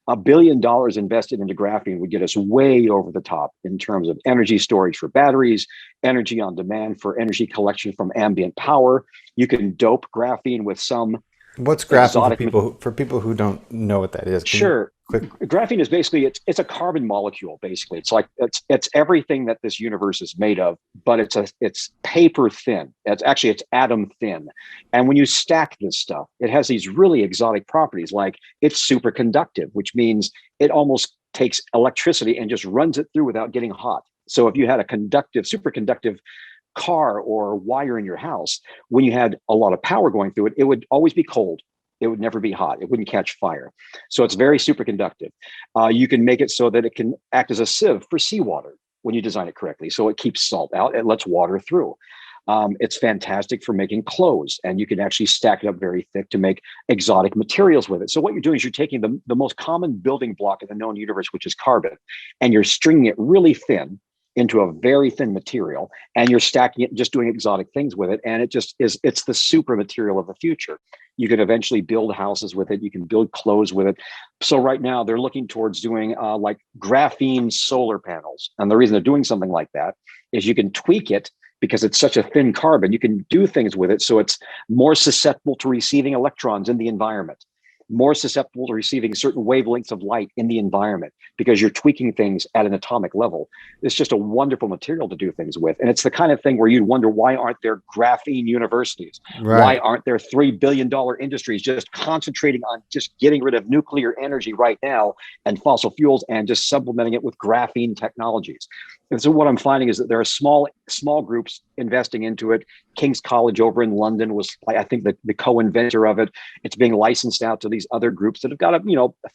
$1 billion invested into graphene would get us way over the top in terms of energy storage for batteries, energy on demand for energy collection from ambient power. You can dope graphene with some. What's graphene for people who don't know what that is? Sure. Graphene is basically it's a carbon molecule. Basically, it's everything that this universe is made of, but it's paper thin. It's atom thin. And when you stack this stuff, it has these really exotic properties, like it's superconductive, which means it almost takes electricity and just runs it through without getting hot. So if you had a superconductive car or wire in your house, when you had a lot of power going through it, it would always be cold. It would never be hot. It wouldn't catch fire. So it's very superconductive. You can make it so that it can act as a sieve for seawater when you design it correctly. So it keeps salt out. It lets water through. It's fantastic for making clothes, and you can actually stack it up very thick to make exotic materials with it. So what you're doing is you're taking the most common building block in the known universe, which is carbon, and you're stringing it really thin into a very thin material, and you're stacking it, just doing exotic things with it. And it's the super material of the future. You can eventually build houses with it. You can build clothes with it. So right now they're looking towards doing like graphene solar panels. And the reason they're doing something like that is you can tweak it because it's such a thin carbon. You can do things with it so it's more susceptible to receiving electrons in the environment, more susceptible to receiving certain wavelengths of light in the environment, because you're tweaking things at an atomic level. It's just a wonderful material to do things with. And it's the kind of thing where you'd wonder, why aren't there graphene universities? Right. Why aren't there $3 billion industries just concentrating on just getting rid of nuclear energy right now and fossil fuels and just supplementing it with graphene technologies? And so what I'm finding is that there are small groups investing into it. King's College over in London was, I think, the co-inventor of it. It's being licensed out to these other groups that have got a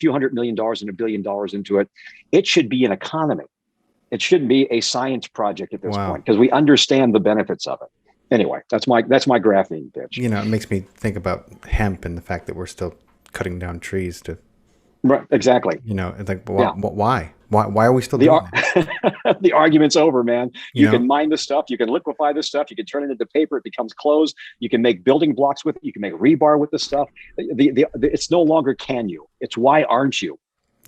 few $100 million and $1 billion into it. It should be an economy. It shouldn't be a science project at this point, because we understand the benefits of it. Anyway, that's my graphene pitch. It makes me think about hemp and the fact that we're still cutting down trees to. Right, exactly. It's like, why? Why are we still doing that? The argument's over, man. You can mine the stuff. You can liquefy the stuff. You can turn it into paper. It becomes clothes. You can make building blocks with it. You can make rebar with the stuff. It's no longer can you. It's why aren't you?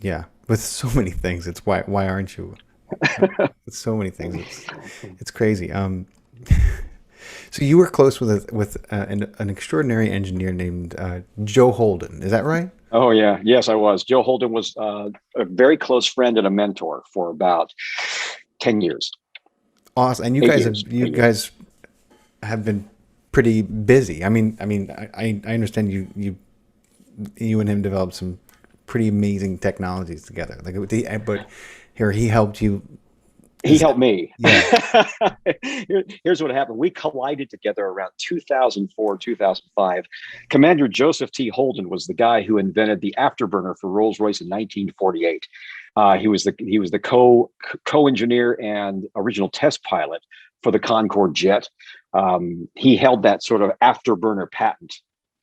Yeah, with so many things, it's why aren't you? With so many things, it's crazy. So you were close with an extraordinary engineer named Joe Holden. Is that right? Oh, yeah. Yes, I was. Joe Holden was a very close friend and a mentor for about 10 years. Awesome. And you guys have been pretty busy. I mean, I understand you and him developed some pretty amazing technologies together. But here he helped you. He helped me. Yeah. Here's what happened. We collided together around 2004, 2005. Commander Joseph T. Holden was the guy who invented the afterburner for Rolls-Royce in 1948. He was the co-engineer and original test pilot for the Concorde jet. He held that sort of afterburner patent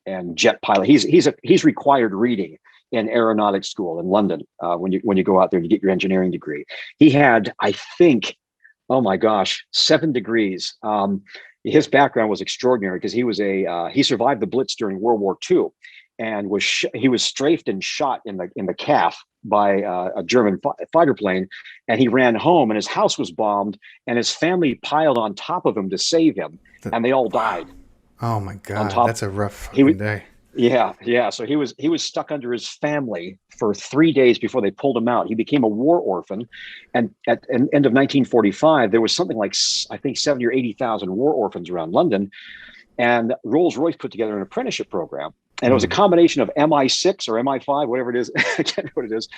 and jet pilot. He's required reading in aeronautics school in London when you go out there to get your engineering degree. He had, I think, oh my gosh, 7 degrees. His background was extraordinary because he survived the Blitz during World War II, and he was strafed and shot in the calf by a German fighter plane, and he ran home, and his house was bombed, and his family piled on top of him to save him, and they all died. Oh my God, that's a rough day. Yeah. So he was stuck under his family for 3 days before they pulled him out. He became a war orphan, and at the end of 1945, there was something like, I think, 70 or 80,000 war orphans around London, and Rolls-Royce put together an apprenticeship program. And it was a combination of MI6 or MI5, whatever it is. I can't know what it is.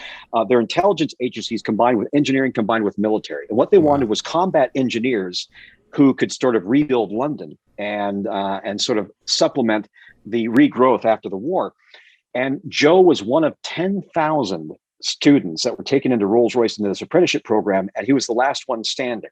They're intelligence agencies combined with engineering, combined with military. And what they wanted was combat engineers who could sort of rebuild London and sort of supplement the regrowth after the war. And Joe was one of 10,000 students that were taken into Rolls-Royce into this apprenticeship program, and he was the last one standing.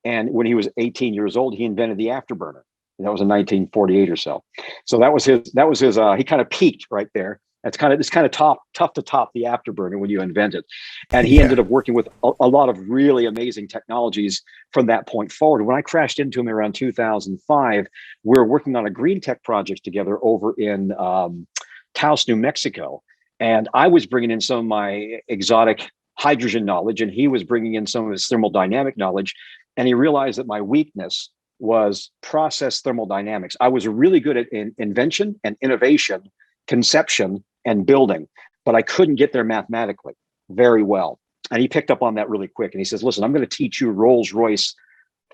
And when he was 18 years old, he invented the afterburner. And that was in 1948 or so. So that was his. He kind of peaked right there. It's kind of tough to top the afterburner when you invent it. And he ended up working with a lot of really amazing technologies from that point forward. When I crashed into him around 2005, we were working on a green tech project together over in Taos, New Mexico. And I was bringing in some of my exotic hydrogen knowledge, and he was bringing in some of his thermodynamic knowledge. And he realized that my weakness was process thermodynamics. I was really good at invention and innovation, conception and building, but I couldn't get there mathematically very well. And he picked up on that really quick. And he says, listen, I'm going to teach you Rolls-Royce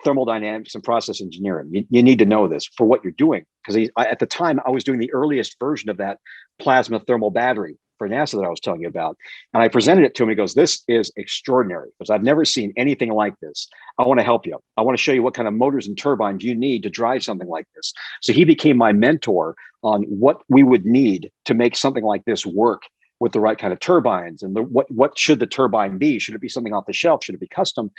thermodynamics and process engineering. You need to know this for what you're doing. Because at the time, I was doing the earliest version of that plasma thermal battery for NASA that I was telling you about. And I presented it to him. He goes, this is extraordinary because I've never seen anything like this. I want to help you. I want to show you what kind of motors and turbines you need to drive something like this. So he became my mentor on what we would need to make something like this work with the right kind of turbines. And what should the turbine be? Should it be something off the shelf? Should it be custom?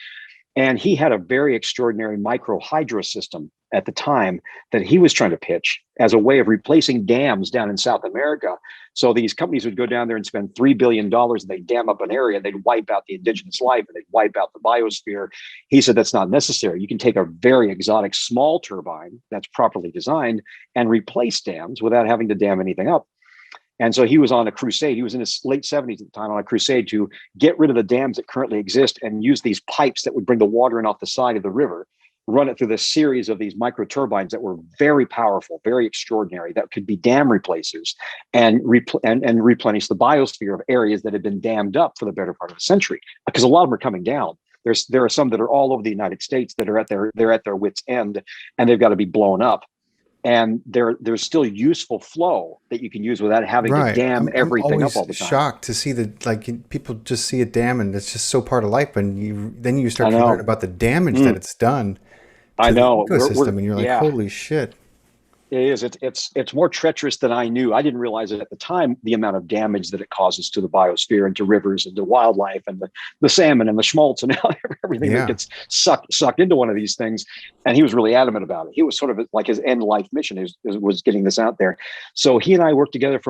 And he had a very extraordinary micro hydro system at the time that he was trying to pitch as a way of replacing dams down in South America. So these companies would go down there and spend $3 billion and they'd dam up an area, they'd wipe out the indigenous life and they'd wipe out the biosphere. He said, that's not necessary. You can take a very exotic small turbine that's properly designed and replace dams without having to dam anything up. And so he was on a crusade. He was in his late 70s at the time on a crusade to get rid of the dams that currently exist and use these pipes that would bring the water in off the side of the river, run it through this series of these micro turbines that were very powerful, very extraordinary, that could be dam replacers and replenish the biosphere of areas that had been dammed up for the better part of a century. Because a lot of them are coming down. There are some that are all over the United States that are at their wits' end, and they've got to be blown up. And there's still useful flow that you can use without having to dam everything up all the time. I'm shocked to see people just see a dam and it's just so part of life, and then you start to learn about the damage that it's done to the ecosystem, and you're like, holy shit. It is. It's more treacherous than I knew. I didn't realize it at the time, the amount of damage that it causes to the biosphere and to rivers and to wildlife and the salmon and the schmaltz and everything that gets sucked into one of these things. And he was really adamant about it. He was sort of like his end life mission was getting this out there. So he and I worked together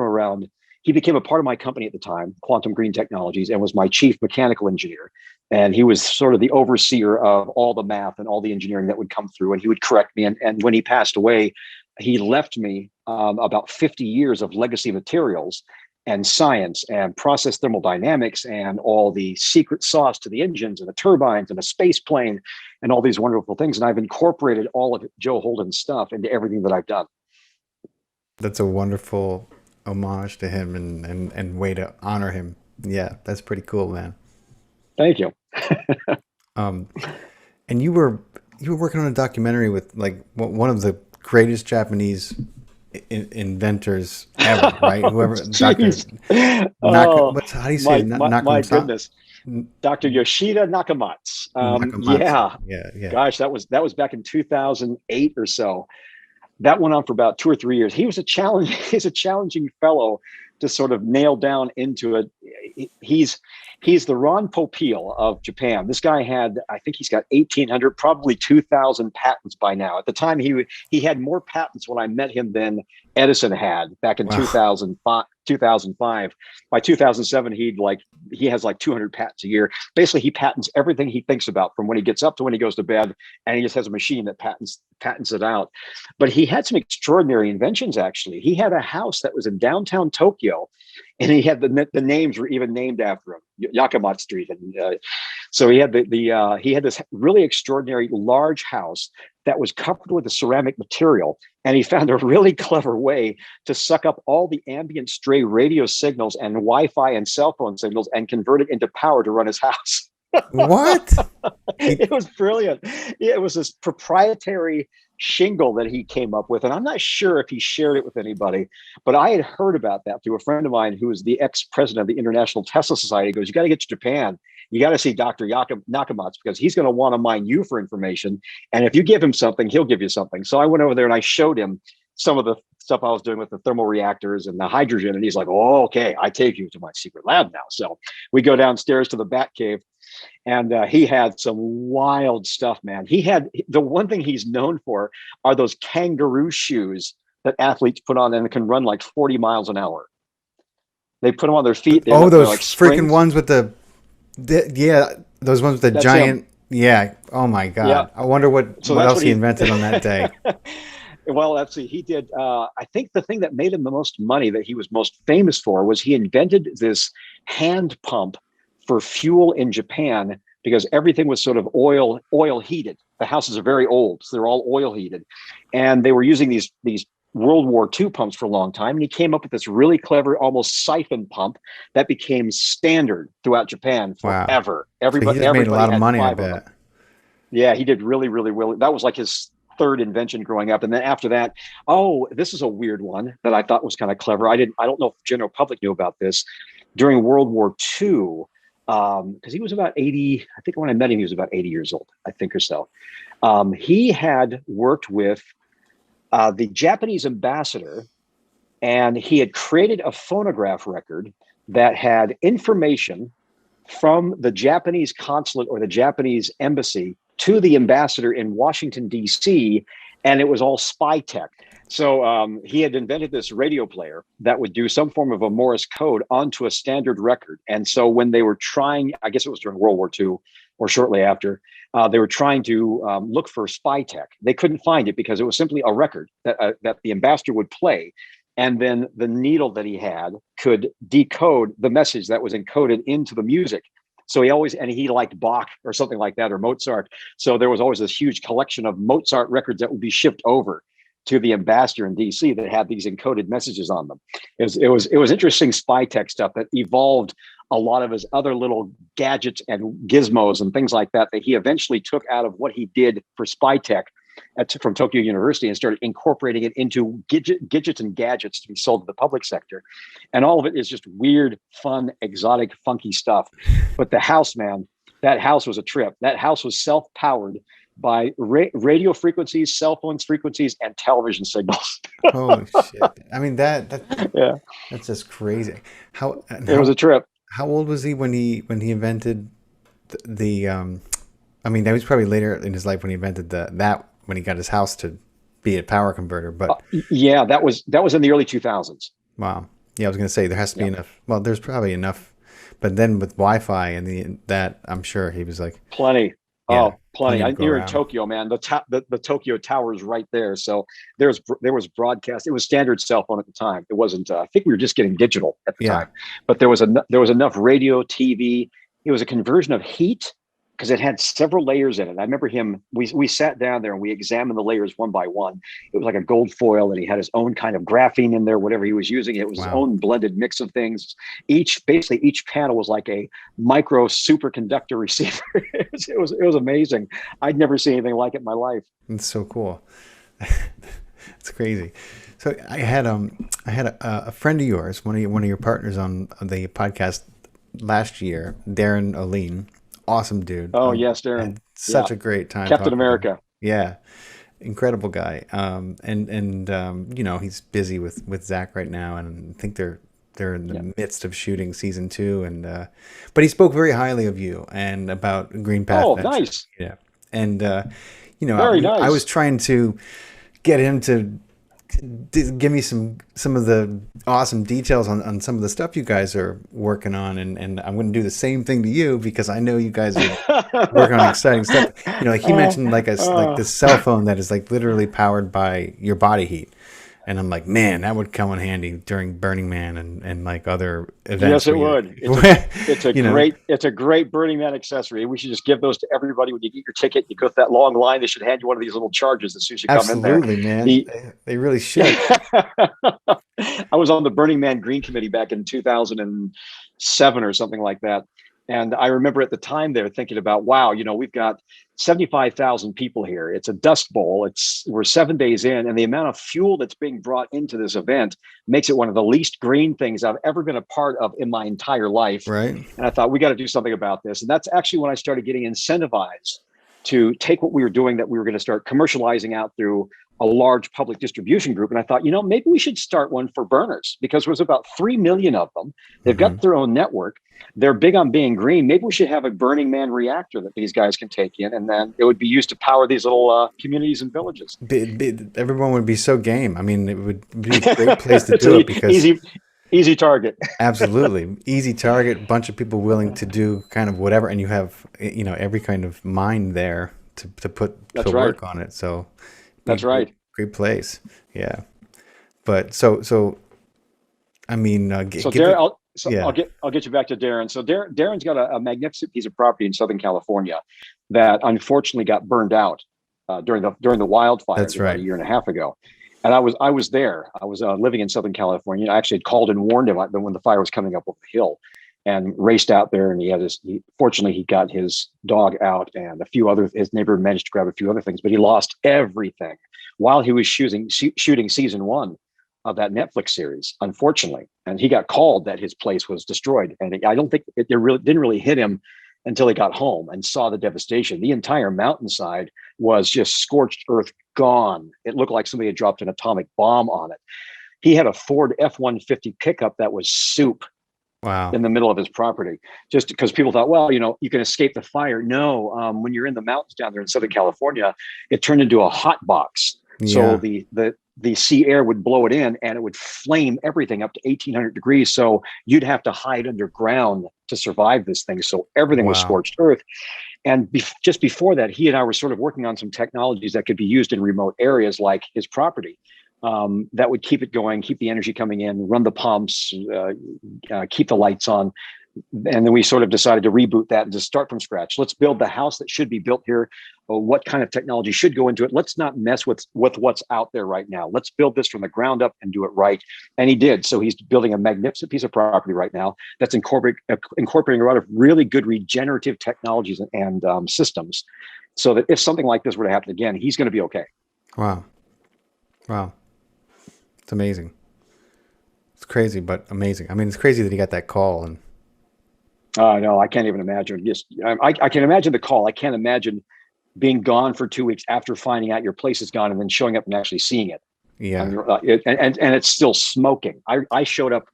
he became a part of my company at the time, Quantum Green Technologies, and was my chief mechanical engineer. And he was sort of the overseer of all the math and all the engineering that would come through, and he would correct me. And when he passed away, he left me about 50 years of legacy materials and science and process thermodynamics and all the secret sauce to the engines and the turbines and a space plane and all these wonderful things. And I've incorporated all of Joe Holden's stuff into everything that I've done. That's a wonderful homage to him and way to honor him. Yeah, that's pretty cool, man. Thank you. And you were working on a documentary with like one of the greatest Japanese inventors ever, right? Whoever, how do you say it? My goodness, Dr. Yoshida Nakamatsu. Yeah. Gosh, that was back in 2008 or so. That went on for about 2 or 3 years. He's a challenging fellow to sort of nail down into it. He's the Ron Popeil of Japan. This guy had, I think he's got 1,800, probably 2,000 patents by now. At the time, he had more patents when I met him than Edison had back in 2005. By 2007, he has like 200 patents a year. Basically, he patents everything he thinks about from when he gets up to when he goes to bed, and he just has a machine that patents it out. But he had some extraordinary inventions. Actually, he had a house that was in downtown Tokyo, and he had the names were even named after him, Yakamatsu Street, and so he had he had this really extraordinary large house that was covered with a ceramic material, and he found a really clever way to suck up all the ambient stray radio signals and Wi-Fi and cell phone signals and convert it into power to run his house. What? It was brilliant. It was this proprietary shingle that he came up with, and I'm not sure if he shared it with anybody, but I had heard about that through a friend of mine who was the ex-president of the International Tesla Society. He goes, "You got to get to Japan. You got to see Dr. Nakamatsu, because he's going to want to mine you for information, and if you give him something, he'll give you something." So I went over there and I showed him some of the stuff I was doing with the thermal reactors and the hydrogen, and he's like, "Oh, okay, I take you to my secret lab now." So we go downstairs to the Bat Cave, and he had some wild stuff, man. He had, the one thing he's known for are those kangaroo shoes that athletes put on and can run like 40 miles an hour. They put them on their feet. Those like freaking ones with those ones with the giant. Him. Yeah. Oh my God. Yeah. I wonder what else he invented on that day. Well, let's see. He did. I think the thing that made him the most money, that he was most famous for, was he invented this hand pump for fuel in Japan, because everything was sort of oil heated. The houses are very old, so they're all oil heated, and they were using these World War II pumps for a long time. And he came up with this really clever, almost siphon pump that became standard throughout Japan forever. Wow. Everybody made a lot of money, I bet. Yeah, he did really, really, really. That was like his third invention growing up. And then after that, this is a weird one that I thought was kind of clever. I don't know if the general public knew about this. During World War II, because he was about 80, I think when I met him, he was about 80 years old, I think, or so. He had worked with the Japanese ambassador, and he had created a phonograph record that had information from the Japanese consulate or the Japanese embassy to the ambassador in Washington, D.C., and it was all spy tech. So he had invented this radio player that would do some form of a Morse code onto a standard record. And so when they were trying, I guess it was during World War II or shortly after, they were trying to look for spy tech. They couldn't find it because it was simply a record that the ambassador would play. And then the needle that he had could decode the message that was encoded into the music. So he liked Bach or something like that, or Mozart. So there was always this huge collection of Mozart records that would be shipped over to the ambassador in DC that had these encoded messages on them. It was interesting spy tech stuff that evolved a lot of his other little gadgets and gizmos and things like that he eventually took out of what he did for spy tech from Tokyo University and started incorporating it into gadgets and gadgets to be sold to the public sector. And all of it is just weird, fun, exotic, funky stuff. But the house, man, that house was a trip. That house was self-powered by radio frequencies, cell phone frequencies, and television signals. Holy shit. I mean, that's just crazy. It was a trip. How old was he when he invented the I mean, that was probably later in his life when he invented when he got his house to be a power converter, but yeah, that was in the early 2000s. Wow. Yeah, I was going to say there has to be enough. Well, there's probably enough, but then with Wi-Fi and that, I'm sure he was like plenty. Yeah, plenty. You're in Tokyo, man. The Tokyo Tower is right there. So there was broadcast. It was standard cell phone at the time. It wasn't. I think we were just getting digital at the time. But there was enough radio, TV. It was a conversion of heat, because it had several layers in it. I remember we sat down there and we examined the layers one by one. It was like a gold foil, and he had his own kind of graphene in there, whatever he was using. It was his own blended mix of things. Each panel was like a micro superconductor receiver. It was amazing. I'd never seen anything like it in my life. It's so cool. It's crazy. So I had a friend of yours, one of your partners on the podcast last year, Darren Oline. Awesome dude. Oh, yes, Darren. Such a great time. Captain America. Yeah. Incredible guy. And he's busy with Zach right now, and I think they're they're in the midst of shooting season 2, and but he spoke very highly of you and about Green Path Oh, Venture. nice. Yeah, and Very nice. I was trying to get him to give me some of the awesome details on some of the stuff you guys are working on, and I'm going to do the same thing to you because I know you guys are working on exciting stuff. Like he mentioned like this cell phone that is like literally powered by your body heat. And I'm like, man, that would come in handy during Burning Man and like other events. Yes, it would. It's a great Burning Man accessory. We should just give those to everybody when you get your ticket. You go through that long line. They should hand you one of these little chargers as soon as you come in there. Absolutely, man. They really should. I was on the Burning Man Green Committee back in 2007 or something like that. And I remember at the time they were thinking about, wow, we've got 75,000 people here. It's a dust bowl. We're 7 days in, and the amount of fuel that's being brought into this event makes it one of the least green things I've ever been a part of in my entire life. Right. And I thought, we got to do something about this. And that's actually when I started getting incentivized to take what we were doing that we were going to start commercializing out through a large public distribution group. And I thought, maybe we should start one for burners because there's about 3 million of them. They've got their own network. They're big on being green. Maybe we should have a Burning Man reactor that these guys can take in, and then it would be used to power these little communities and villages. Everyone would be so game. I mean, it would be a great place to do it because easy target. Absolutely. Easy target, bunch of people willing to do kind of whatever. And you have, every kind of mind there to put work on it. So that's right. Great place. Yeah. But so I mean, I'll get you back to Darren. So Darren's got a magnificent piece of property in Southern California that unfortunately got burned out during the wildfires. That's right. About a year and a half ago. And I was there. I was living in Southern California. I actually had called and warned him when the fire was coming up over the hill, and raced out there. And fortunately, he got his dog out and his neighbor managed to grab a few other things, but he lost everything while he was shooting season 1 of that Netflix series, unfortunately. And he got called that his place was destroyed. And I don't think it didn't really hit him until he got home and saw the devastation. The entire mountainside was just scorched earth, gone. It looked like somebody had dropped an atomic bomb on it. He had a Ford F-150 pickup that was soup. Wow. In the middle of his property, just because people thought, well, you can escape the fire. No, when you're in the mountains down there in Southern California, it turned into a hot box. Yeah. So the sea air would blow it in and it would flame everything up to 1,800 degrees. So you'd have to hide underground to survive this thing. So everything was scorched earth. And just before that, he and I were sort of working on some technologies that could be used in remote areas like his property. That would keep it going, keep the energy coming in, run the pumps, keep the lights on. And then we sort of decided to reboot that and just start from scratch. Let's build the house that should be built here. What kind of technology should go into it? Let's not mess with what's out there right now. Let's build this from the ground up and do it right. And he did. So he's building a magnificent piece of property right now that's incorporating a lot of really good regenerative technologies and systems, so that if something like this were to happen again, he's going to be okay. Wow. It's amazing. It's crazy, but amazing. I mean, it's crazy that he got that call. And no, I can't even imagine. I can imagine the call. I can't imagine being gone for 2 weeks after finding out your place is gone and then showing up and actually seeing it. Yeah. And it's still smoking. I showed up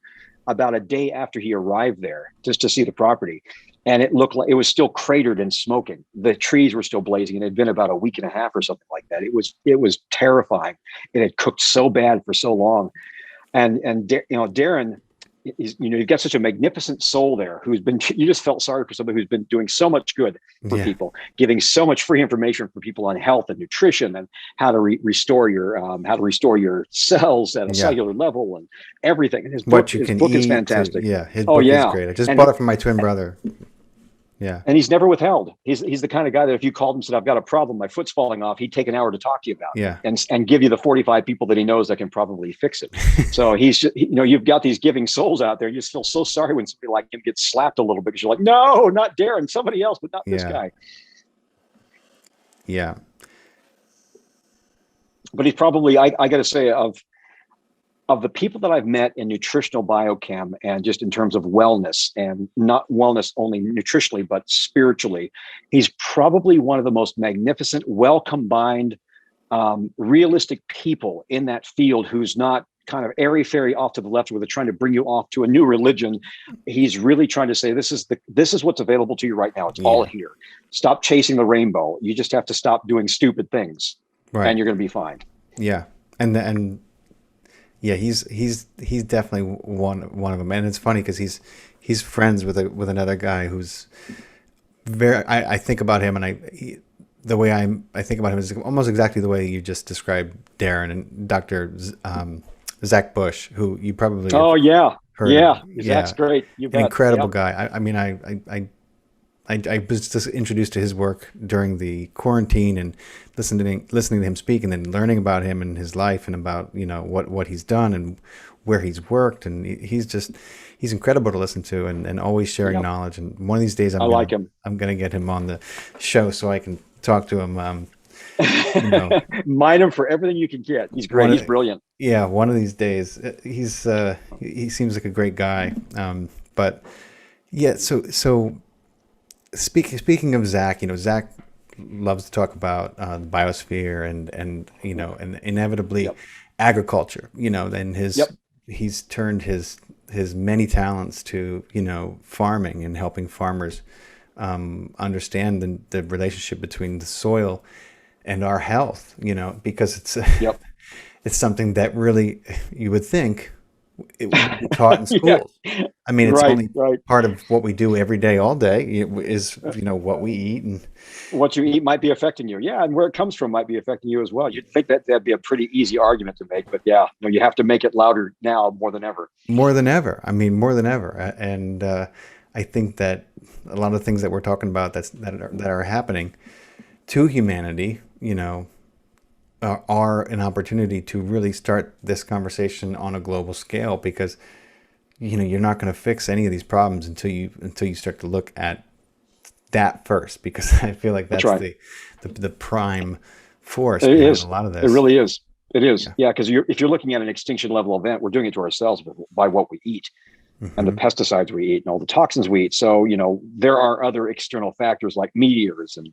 about a day after he arrived there just to see the property. And it looked like it was still cratered and smoking. The trees were still blazing, and it had been about a week and a half or something like that. It was terrifying. It had cooked so bad for so long. And Darren, you've got such a magnificent soul there you just felt sorry for somebody who's been doing so much good for people, giving so much free information for people on health and nutrition and how to restore your cells at a cellular level and everything. And his book is fantastic. His book is great. I just bought it from my twin brother. Yeah. And he's never withheld. He's the kind of guy that if you called him and said, I've got a problem, my foot's falling off, he'd take an hour to talk to you about it and give you the 45 people that he knows that can probably fix it. So you've got these giving souls out there. You just feel so sorry when somebody like him gets slapped a little bit because you're like, no, not Darren, somebody else, but not this guy. Yeah. But he's probably, I got to say, of the people that I've met in nutritional biochem and just in terms of wellness, and not wellness only nutritionally, but spiritually, he's probably one of the most magnificent, well-combined, realistic people in that field who's not kind of airy fairy off to the left where they're trying to bring you off to a new religion. He's really trying to say, this is what's available to you right now. It's all here. Stop chasing the rainbow. You just have to stop doing stupid things, and you're going to be fine. Yeah. And yeah, he's definitely one of them. And it's funny because he's friends with another guy who's very, I think about him, and the way I think about him is almost exactly the way you just described Darren and Dr. Zach Bush, who you probably heard. Zach's great. You bet. An incredible guy. I mean, I was just introduced to his work during the quarantine and listening to him speak, and then learning about him and his life and about what he's done and where he's worked, and he's incredible to listen to and always sharing knowledge. And one of these days I'm gonna get him on the show so I can talk to him. Mine him for everything you can get. He's great. He's brilliant. Yeah, one of these days. He seems like a great guy. But yeah, so speaking of Zach, Zach loves to talk about the biosphere and inevitably agriculture. And he's turned his many talents to farming and helping farmers understand the relationship between the soil and our health, because it's it's something that really you would think it would be taught in schools. I mean, it's only part of what we do every day, all day is what we eat, and what you eat might be affecting you. Yeah, and where it comes from might be affecting you as well. You'd think that'd be a pretty easy argument to make, but you have to make it louder now more than ever. More than ever. I mean, more than ever, and I think that a lot of things that we're talking about that are happening to humanity, are an opportunity to really start this conversation on a global scale, because you're not going to fix any of these problems until you start to look at that first, because I feel like that's the prime force behind a lot of this. It really is. It is. Yeah, because if you're looking at an extinction level event, we're doing it to ourselves by what we eat. And the pesticides we eat and all the toxins we eat. So, there are other external factors like meteors and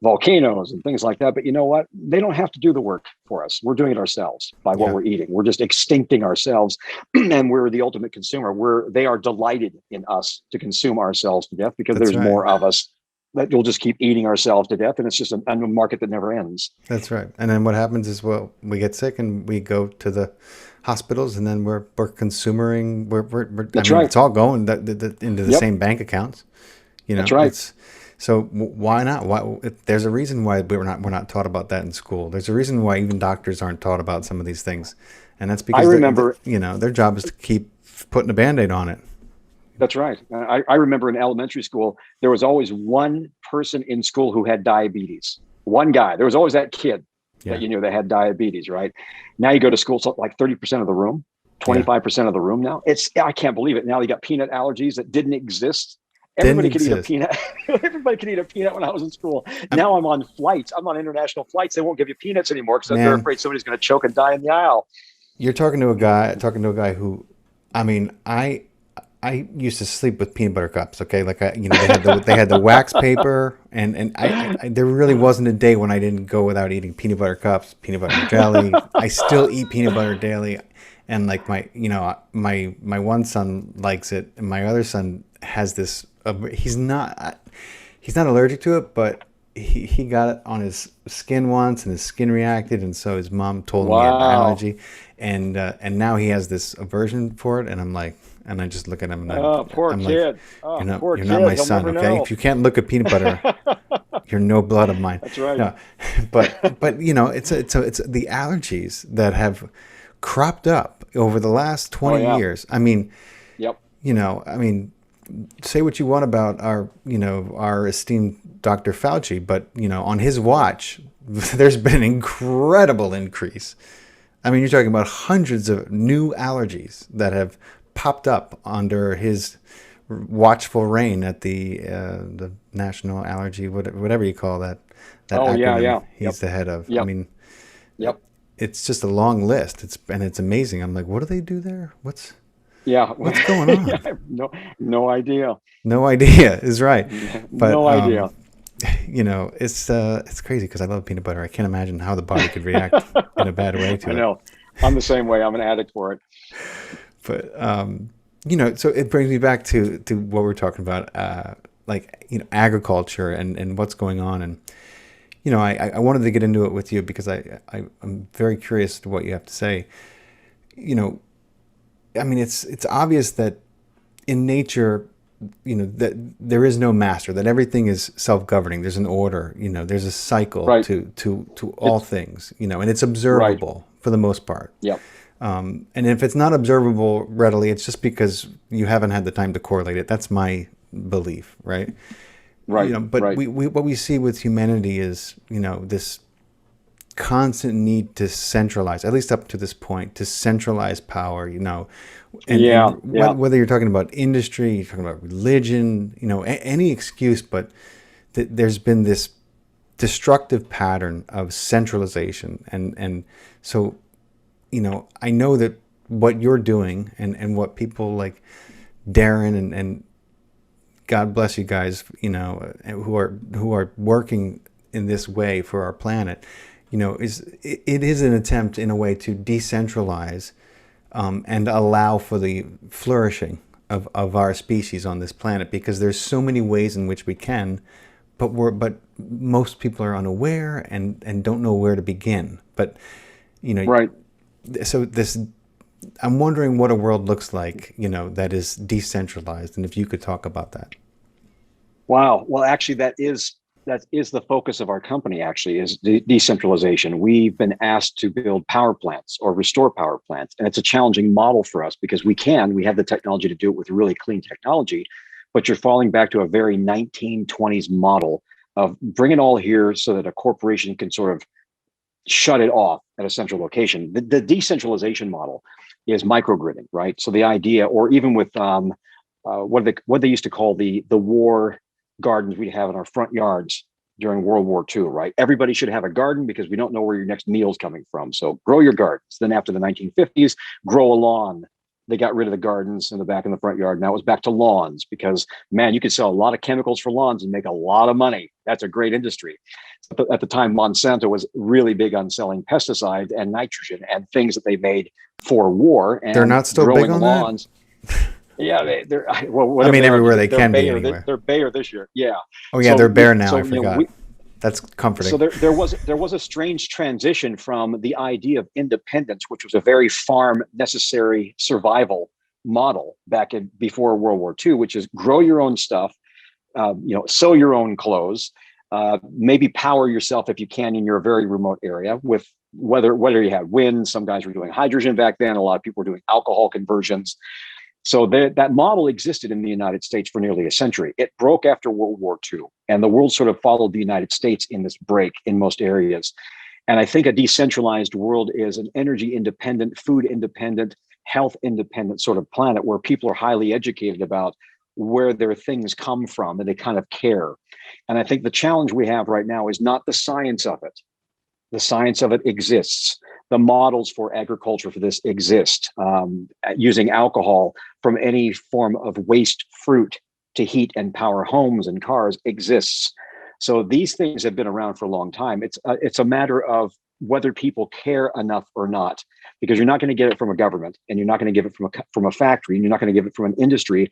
volcanoes and things like that. But you know what? They don't have to do the work for us. We're doing it ourselves by what we're eating. We're just extincting ourselves, and we're the ultimate consumer. They are delighted in us to consume ourselves to death, because there's more of us that you'll just keep eating ourselves to death. And it's just a market that never ends. That's right. And then what happens is, we get sick and we go to the hospitals, and then we're consuming. It's all going into the same bank accounts. That's right. So why not? There's a reason why we're not taught about that in school. There's a reason why even doctors aren't taught about some of these things, and that's because their job is to keep putting a Band-Aid on it. That's right. I remember in elementary school, there was always one person in school who had diabetes. One guy. There was always that kid that that had diabetes, right? Now you go to school, so like 30% of the room, 25% of the room now. I can't believe it. Now you got peanut allergies that didn't exist. Everybody could eat a peanut. Everybody could eat a peanut when I was in school. Now I'm on flights. I'm on international flights. They won't give you peanuts anymore because they're afraid somebody's going to choke and die in the aisle. You're talking to a guy who, I mean, I used to sleep with peanut butter cups. Okay, like they had the wax paper, and I there really wasn't a day when I didn't go without eating peanut butter cups, peanut butter jelly. I still eat peanut butter daily, and like my one son likes it, and my other son has this. He's not allergic to it, but he got it on his skin once, and his skin reacted, and so his mom told him he had an allergy, and now he has this aversion for it, and I'm like. And I just look at him and poor kid. Like, you're not my son, okay? Know. If you can't look at peanut butter, you're no blood of mine. That's right. No, but it's the allergies that have cropped up over the last 20 years. I mean, say what you want about our esteemed Dr. Fauci, but on his watch, there's been an incredible increase. I mean, you're talking about hundreds of new allergies that have popped up under his watchful reign at the National Allergy, whatever you call that acronym he's the head of. I mean, it's just a long list. It's amazing. I'm like, what do they do there? What's going on? I have no idea. No idea is right. But, no idea. It's crazy because I love peanut butter. I can't imagine how the body could react in a bad way to it. I know. I'm the same way. I'm an addict for it. But so it brings me back to what we're talking about, agriculture and what's going on. And I wanted to get into it with you because I'm very curious to what you have to say. It's obvious that in nature, that there is no master, that everything is self-governing. There's an order, there's a cycle Right. to all things, and it's Right. observable for the most part. Yep. And if it's not observable readily, it's just because you haven't had the time to correlate it. That's my belief, right? Right. But Right. we what we see with humanity is, this constant need to centralize, at least up to this point, to centralize power, Yeah. Yeah. whether you're talking about industry, you're talking about religion, any excuse, but there's been this destructive pattern of centralization. And so, I know that what you're doing and what people like Darren and God bless you guys, who are working in this way for our planet, it is an attempt in a way to decentralize and allow for the flourishing of our species on this planet, because there's so many ways in which we can, but most people are unaware and don't know where to begin. But Right. so I'm wondering what a world looks like, that is decentralized, and if you could talk about that. Wow. Well, actually, that is the focus of our company. Actually, is decentralization. We've been asked to build power plants or restore power plants, and it's a challenging model for us because we have the technology to do it with really clean technology, but you're falling back to a very 1920s model of bring it all here so that a corporation can sort of shut it off at a central location. The decentralization model is microgridding, right? So the idea, or even with what they used to call the war gardens we'd have in our front yards during World War II, right? Everybody should have a garden because we don't know where your next meal's coming from. So grow your gardens. Then after the 1950s, grow a lawn. They got rid of the gardens in the back and the front yard. Now it was back to lawns because, man, you could sell a lot of chemicals for lawns and make a lot of money. That's a great industry. At the time, Monsanto was really big on selling pesticides and nitrogen and things that they made for war. And they're not still big on lawns. That? Yeah, they're well. Everywhere they can be anywhere. They're Bayer this year. Yeah. Oh yeah, they're Bayer now. I forgot. That's comforting. So there was a strange transition from the idea of independence, which was a very farm necessary survival model before World War II, which is grow your own stuff, sew your own clothes, maybe power yourself if you can in your very remote area with whether you had wind. Some guys were doing hydrogen back then. A lot of people were doing alcohol conversions. So that model existed in the United States for nearly a century. It broke after World War II, and the world sort of followed the United States in this break in most areas. And I think a decentralized world is an energy independent, food independent, health independent sort of planet where people are highly educated about where their things come from and they kind of care. And I think the challenge we have right now is not the science of it. The science of it exists. The models for agriculture for this exist. Using alcohol from any form of waste fruit to heat and power homes and cars exists. So these things have been around for a long time. It's a matter of whether people care enough or not, because you're not going to get it from a government, and you're not going to give it from a factory, and you're not going to give it from an industry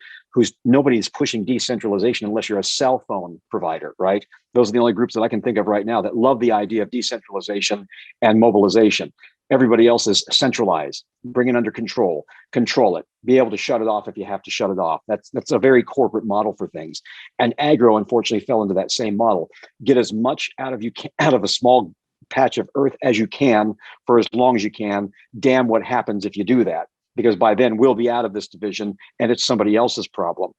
nobody's pushing decentralization unless you're a cell phone provider, right? Those are the only groups that I can think of right now that love the idea of decentralization and mobilization. Everybody else is centralized, bring it under control it, be able to shut it off if you have to shut it off. That's a very corporate model for things. And agro, unfortunately, fell into that same model. Get as much out of a small patch of earth as you can for as long as you can. Damn what happens if you do that, because by then we'll be out of this division and it's somebody else's problem.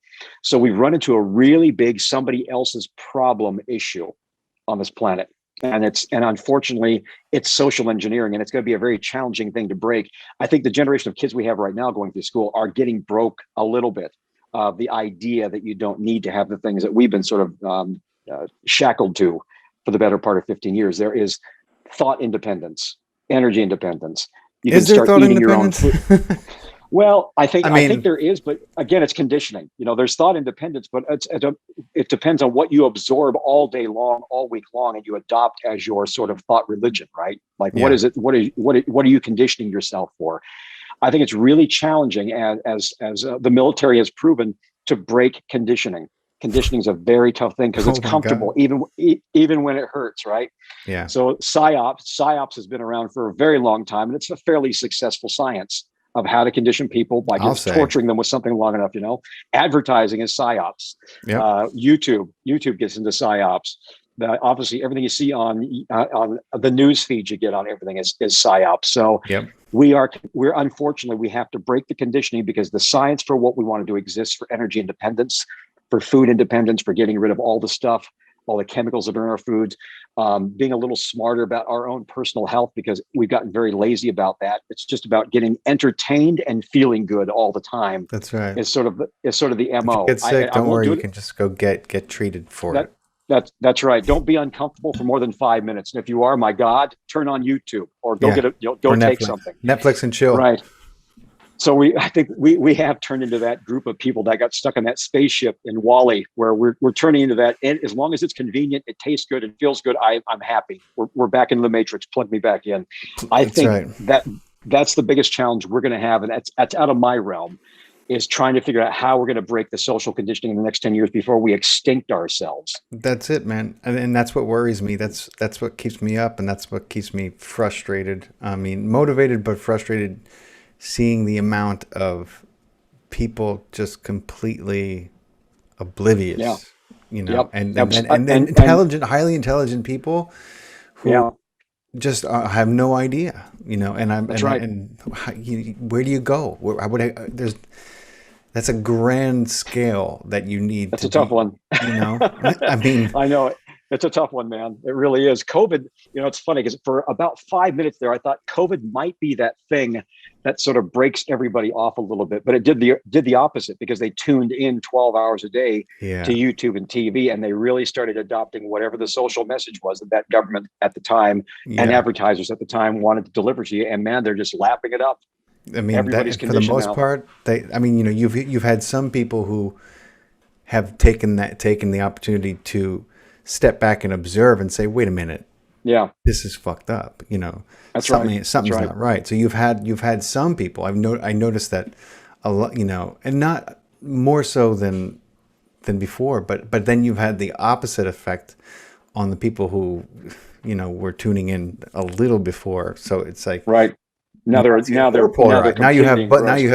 So we've run into a really big somebody else's problem issue on this planet. And unfortunately, it's social engineering, and it's going to be a very challenging thing to break. I think the generation of kids we have right now going through school are getting broke a little bit of the idea that you don't need to have the things that we've been sort of shackled to for the better part of 15 years. There is thought independence, energy independence. You Is can there start thought eating your own independence? food. Well, I mean, think there is, but again, it's conditioning. There's thought independence, but it depends on what you absorb all day long, all week long, and you adopt as your sort of thought religion, right? Like, what yeah. is it? What are you conditioning yourself for? I think it's really challenging, as the military has proven, to break conditioning. Conditioning is a very tough thing because it's Oh my comfortable, God. even when it hurts, right? Yeah. So psyops has been around for a very long time, and it's a fairly successful science of how to condition people by I'll just say. torturing them with something long enough. Advertising is psyops. Yep. YouTube gets into psyops. Obviously, everything you see on the news feed you get on everything is psyops. So Yep. we're unfortunately, we have to break the conditioning, because the science for what we want to do exists for energy independence, for food independence, for getting rid of all the stuff, all the chemicals that are in our foods, being a little smarter about our own personal health, because we've gotten very lazy about that. It's just about getting entertained and feeling good all the time. That's right. Is sort of the If you MO. get sick, I don't won't worry. do You it. can just go get treated for That it. that's right. Don't be uncomfortable for more than 5 minutes. And if you are, my God, turn on YouTube or go Yeah. go Or take Netflix. something. Netflix and chill. Right. So I think we have turned into that group of people that got stuck in that spaceship in Wall-E, where we're turning into that. And as long as it's convenient, it tastes good and feels good, I'm happy. We're back into the matrix. Plug me back in. I That's think right. that's the biggest challenge we're going to have, and that's out of my realm, is trying to figure out how we're going to break the social conditioning in the next 10 years before we extinct ourselves. That's it, man. And that's what worries me. That's what keeps me up, and that's what keeps me frustrated. I mean, motivated but frustrated, seeing the amount of people just completely oblivious. Yeah. Yep. And then intelligent, highly intelligent people who Yeah. just have no idea. That's right. Where do you go? That's a grand scale that you need. That's a tough one. I mean, I know it. It's a tough one, man. It really is. COVID, it's funny because for about 5 minutes there, I thought COVID might be that thing that sort of breaks everybody off a little bit, but it did the opposite, because they tuned in 12 hours a day yeah, to YouTube and TV, and they really started adopting whatever the social message was that government at the time and yeah. advertisers at the time wanted to deliver to you. And man, they're just lapping it up. I mean, Everybody's for the most now. part, you've had some people who have taken the opportunity to step back and observe and say, wait a minute, Yeah, this is fucked up. that's Something's right. not right. So you've had some people. I noticed that a lot. And not more so than before, but then you've had the opposite effect on the people who were tuning in a little before. So it's like, Right. Now they're polarized. Now you have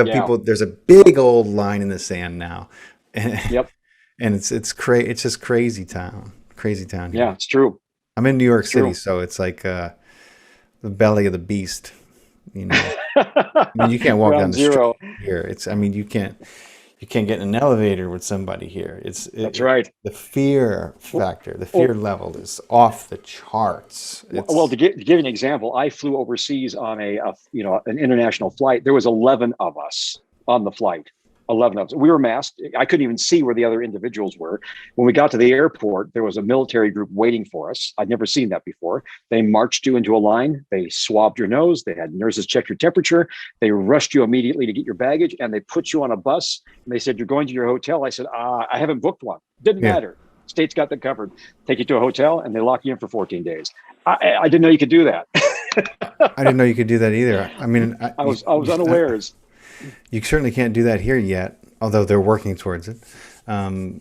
Yeah. people. There's a big old line in the sand now, and Yep. it's It's just crazy town here. Yeah, it's true. I'm in New York It's City, true. so it's like the belly of the beast. I mean, you can't walk down Ground the street zero. here. You can't get in an elevator with somebody here. That's right. The fear factor, the fear level is off the charts. Well, to give you an example, I flew overseas on an international flight. There was 11 of us on the flight. 11 of us. We were masked. I couldn't even see where the other individuals were. When we got to the airport, there was a military group waiting for us. I'd never seen that before. They marched you into a line. They swabbed your nose. They had nurses check your temperature. They rushed you immediately to get your baggage, and they put you on a bus. And they said, "You're going to your hotel." I said, "I haven't booked one." Didn't matter. State's got that covered. Take you to a hotel, and they lock you in for 14 days. I didn't know you could do that. I didn't know you could do that either. I mean, I was unawares. You certainly can't do that here yet, although they're working towards it. That's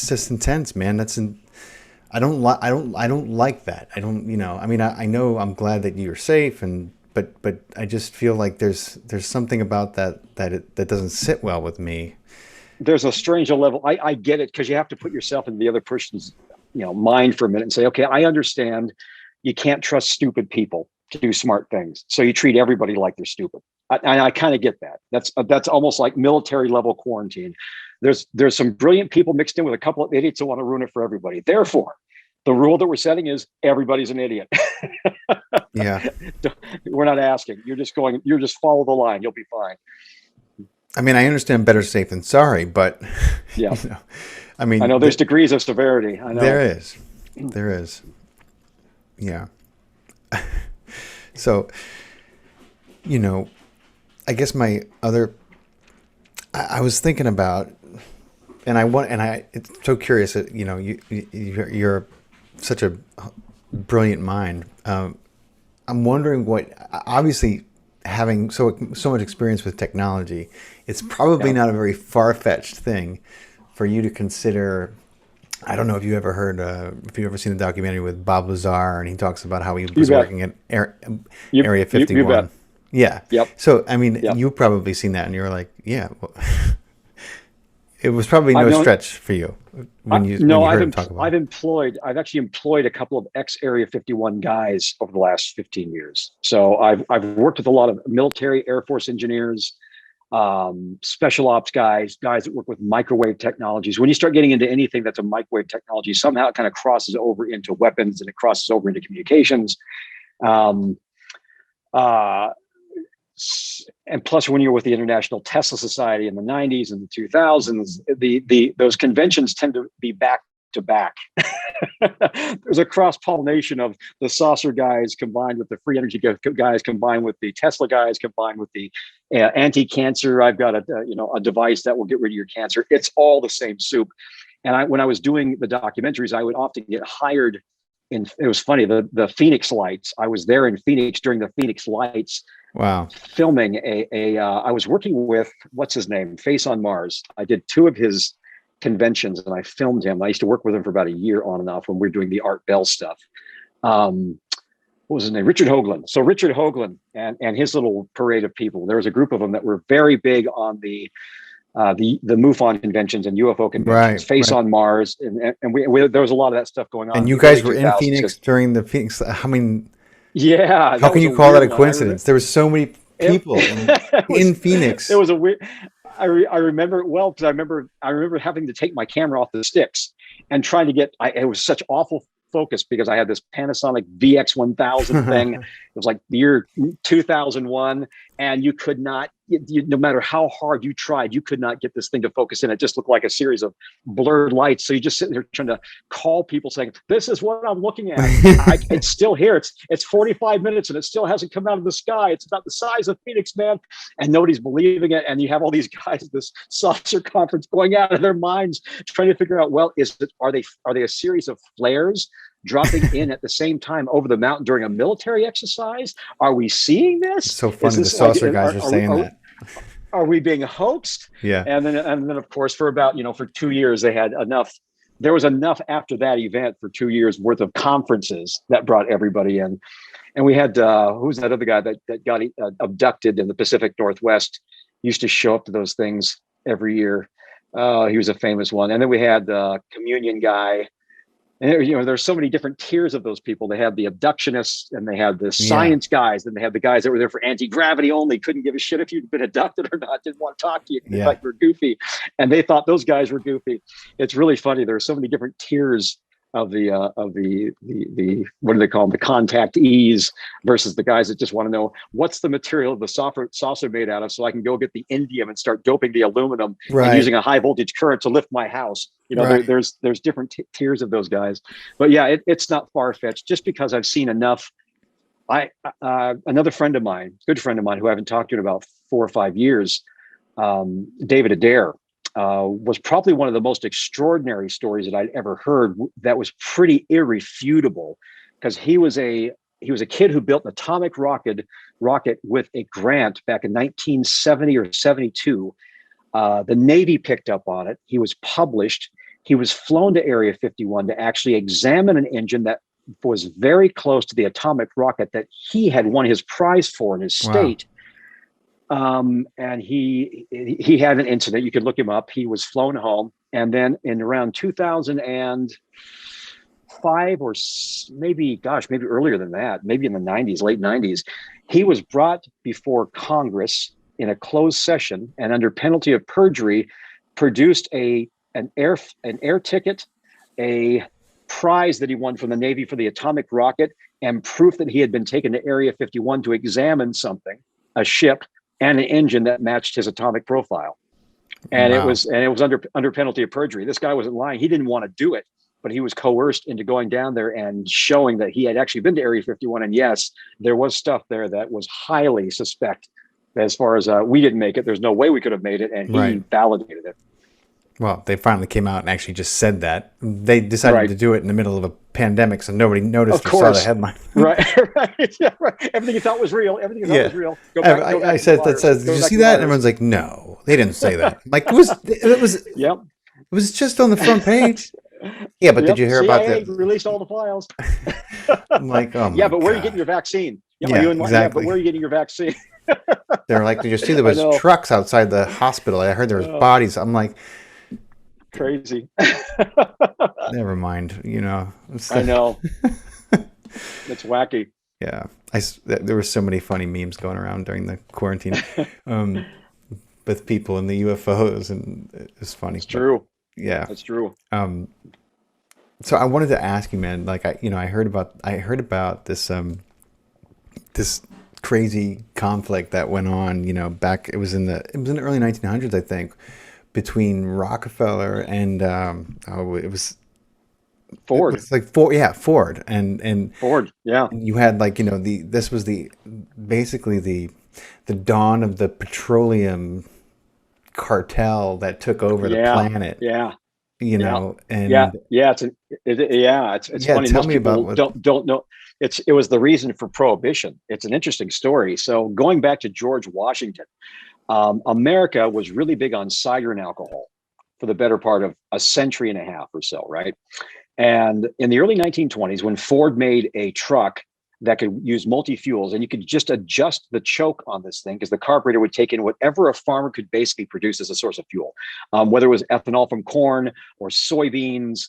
just intense, man. I don't like that. I don't, I mean, I know I'm glad that you're safe, but I just feel like there's something about that doesn't sit well with me. There's a stranger level. I get it, because you have to put yourself in the other person's mind for a minute and say, okay, I understand you can't trust stupid people to do smart things, so you treat everybody like they're stupid. I kind of get that. That's almost like military level quarantine. There's some brilliant people mixed in with a couple of idiots that want to ruin it for everybody. Therefore, the rule that we're setting is everybody's an idiot. Yeah. We're not asking. You're just follow the line. You'll be fine. I mean, I understand better safe than sorry, but Yeah. I mean, I know there's degrees of severity. I know there is. Yeah. So, I guess my other, I was thinking about, and it's so curious that, you're such a brilliant mind. I'm wondering what, obviously having so much experience with technology, it's probably not a very far-fetched thing for you to consider. I don't know if you ever heard, if you've ever seen the documentary with Bob Lazar, and he talks about how he was working at Area 51. You bet. Yeah. Yep. So, I mean, Yep. you've probably seen that, and you're like, yeah, well, it was probably no stretch for you when you heard him talk about it. I've actually employed a couple of ex-Area 51 guys over the last 15 years. So I've worked with a lot of military, Air Force engineers, special ops guys that work with microwave technologies. When you start getting into anything that's a microwave technology, somehow it kind of crosses over into weapons and it crosses over into communications. And plus, when you're with the International Tesla Society in the 90s and the 2000s, those conventions tend to be back to back. There's a cross-pollination of the saucer guys combined with the free energy guys, combined with the Tesla guys, combined with the anti-cancer. I've got a device that will get rid of your cancer. It's all the same soup. And when I was doing the documentaries, I would often get hired. It was funny, the Phoenix Lights. I was there in Phoenix during the Phoenix Lights. Wow. Filming I was working with, what's his name? Face on Mars. I did 2 of his conventions and I filmed him. I used to work with him for about a year on and off when we were doing the Art Bell stuff. What was his name? Richard Hoagland. So Richard Hoagland and his little parade of people. There was a group of them that were very big on the MUFON conventions and UFO conventions, Face on Mars, and we there was a lot of that stuff going on. And you guys were in Phoenix during the Phoenix. I mean, yeah. How can you call that a coincidence? There were so many people in Phoenix. It was a weird. I remember it well because I remember having to take my camera off the sticks and trying to get. It was such awful focus because I had this Panasonic VX1000 thing. It was like the year 2001, and you could not. No matter how hard you tried, you could not get this thing to focus in. It just looked like a series of blurred lights. So you just sitting there trying to call people saying, "This is what I'm looking at. It's still here. It's 45 minutes and it still hasn't come out of the sky. It's about the size of Phoenix, man." And nobody's believing it. And you have all these guys at this saucer conference going out of their minds trying to figure out, well, are they a series of flares dropping in at the same time over the mountain during a military exercise? Are we seeing this? It's so funny the saucer guys are saying that. Are we being hoaxed? Yeah. And then of course for about, for 2 years they had enough. There was enough after that event for 2 years worth of conferences that brought everybody in. And we had who's that other guy that got abducted in the Pacific Northwest, used to show up to those things every year. He was a famous one. And then we had the communion guy. And there's so many different tiers of those people. They had the abductionists and they had the science guys, and they had the guys that were there for anti-gravity only, couldn't give a shit if you'd been abducted or not, didn't want to talk to you, they thought you were goofy. And they thought those guys were goofy. It's really funny. There are so many different tiers of the what do they call them? The contactees versus the guys that just want to know what's the material of the saucer made out of, so I can go get the indium and start doping the aluminum and using a high voltage current to lift my house. There's different tiers of those guys. But yeah, it's not far-fetched just because I've seen enough. Another friend of mine, good friend of mine, who I haven't talked to in about 4 or 5 years, David Adair, was probably one of the most extraordinary stories that I'd ever heard. That was pretty irrefutable, because he was a kid who built an atomic rocket with a grant back in 1970 or 72. The Navy picked up on it. He was published. He was flown to Area 51 to actually examine an engine that was very close to the atomic rocket that he had won his prize for in his state. And he had an incident. You could look him up. He was flown home, and then in around 2005 or maybe earlier than that, maybe in the 90s, late 90s, he was brought before Congress in a closed session, and under penalty of perjury, produced an air ticket, a prize that he won from the Navy for the atomic rocket, and proof that he had been taken to Area 51 to examine something, a ship, and an engine that matched his atomic profile. And it was under penalty of perjury. This guy wasn't lying. He didn't want to do it, but he was coerced into going down there and showing that he had actually been to Area 51. And yes, there was stuff there that was highly suspect as far as we didn't make it, there's no way we could have made it, and he Right. validated it. Well, they finally came out and actually just said that. They decided Right. to do it in the middle of a pandemic, so nobody noticed Of or saw the course. headline. Right, right, yeah, right. Everything you thought was real. Everything you thought Yeah. was real. Go back I to said the that wires. says, Go did you back see to the that? And wires. everyone's like, no, they didn't say that. I'm like, it was just on the front page. Yeah, but did you hear about CIA that? released all the files. I'm like, oh my Yeah, but where are you God. getting your vaccine? Yeah, are you in, Yeah, exactly. but where are you getting your vaccine? They're like, did you see there I was know. trucks outside the hospital? I heard there was bodies. I'm like, Crazy. never mind. I know. It's wacky. Yeah, there were so many funny memes going around during the quarantine, with people in the UFOs, and it was funny. It's true. Yeah, It's true. So I wanted to ask you, man. Like I heard about this this crazy conflict that went on. Back it was in the early 1900s, I think, between Rockefeller and it was Ford. It was like Ford and Ford. Yeah. you had this was basically the dawn of the petroleum cartel that took over the planet. Yeah. And It's funny. Tell Most me people about don't know. It was the reason for prohibition. It's an interesting story. So going back to George Washington, America was really big on cider and alcohol for the better part of a century and a half or so, right? And in the early 1920s, when Ford made a truck that could use multi-fuels, and you could just adjust the choke on this thing because the carburetor would take in whatever a farmer could basically produce as a source of fuel, whether it was ethanol from corn or soybeans,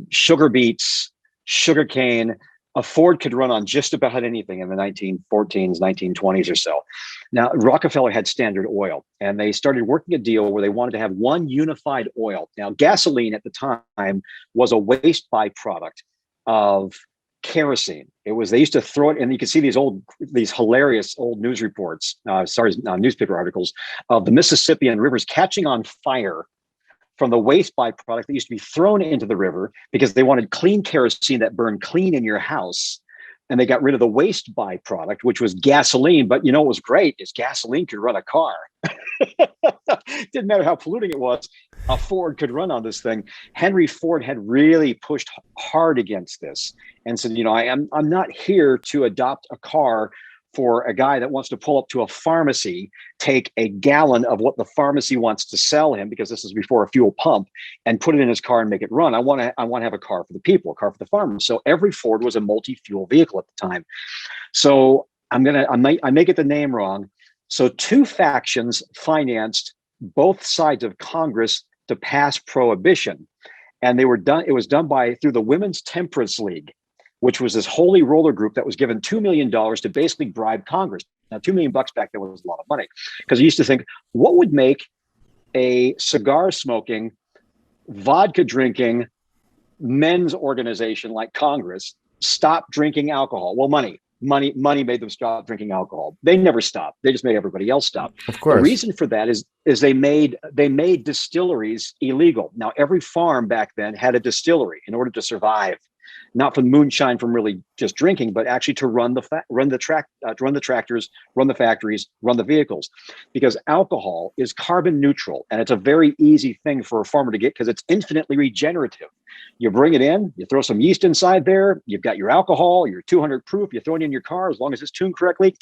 sugar beets, sugar cane. A Ford could run on just about anything in the 1914s, 1920s or so. Now, Rockefeller had Standard Oil, and they started working a deal where they wanted to have one unified oil. Now, gasoline at the time was a waste byproduct of kerosene. They used to throw it, and you can see these hilarious old news reports, newspaper articles of the Mississippian rivers catching on fire from the waste byproduct that used to be thrown into the river because they wanted clean kerosene that burned clean in your house. And they got rid of the waste byproduct, which was gasoline. But what was great is gasoline could run a car. Didn't matter how polluting it was. A Ford could run on this thing. Henry Ford had really pushed hard against this and said, I'm not here to adopt a car for a guy that wants to pull up to a pharmacy, take a gallon of what the pharmacy wants to sell him, because this is before a fuel pump, and put it in his car and make it run. I want to have a car for the people, a car for the farmers. So every Ford was a multi-fuel vehicle at the time. So I may get the name wrong. So two factions financed both sides of Congress to pass prohibition, and they were done. It was done through the Women's Temperance League, which was this holy roller group that was given $2 million to basically bribe Congress. Now, $2 million back then was a lot of money, because you used to think, what would make a cigar smoking, vodka drinking men's organization like Congress stop drinking alcohol? Well, money made them stop drinking alcohol. They never stopped. They just made everybody else stop. Of course. The reason for that is they made distilleries illegal. Now, every farm back then had a distillery in order to survive. Not from moonshine from really just drinking, but actually to run the tractors, run the factories, run the vehicles, because alcohol is carbon neutral, and it's a very easy thing for a farmer to get because it's infinitely regenerative. You bring it in, you throw some yeast inside there, you've got your alcohol, your 200 proof, you throw it in your car. As long as it's tuned correctly,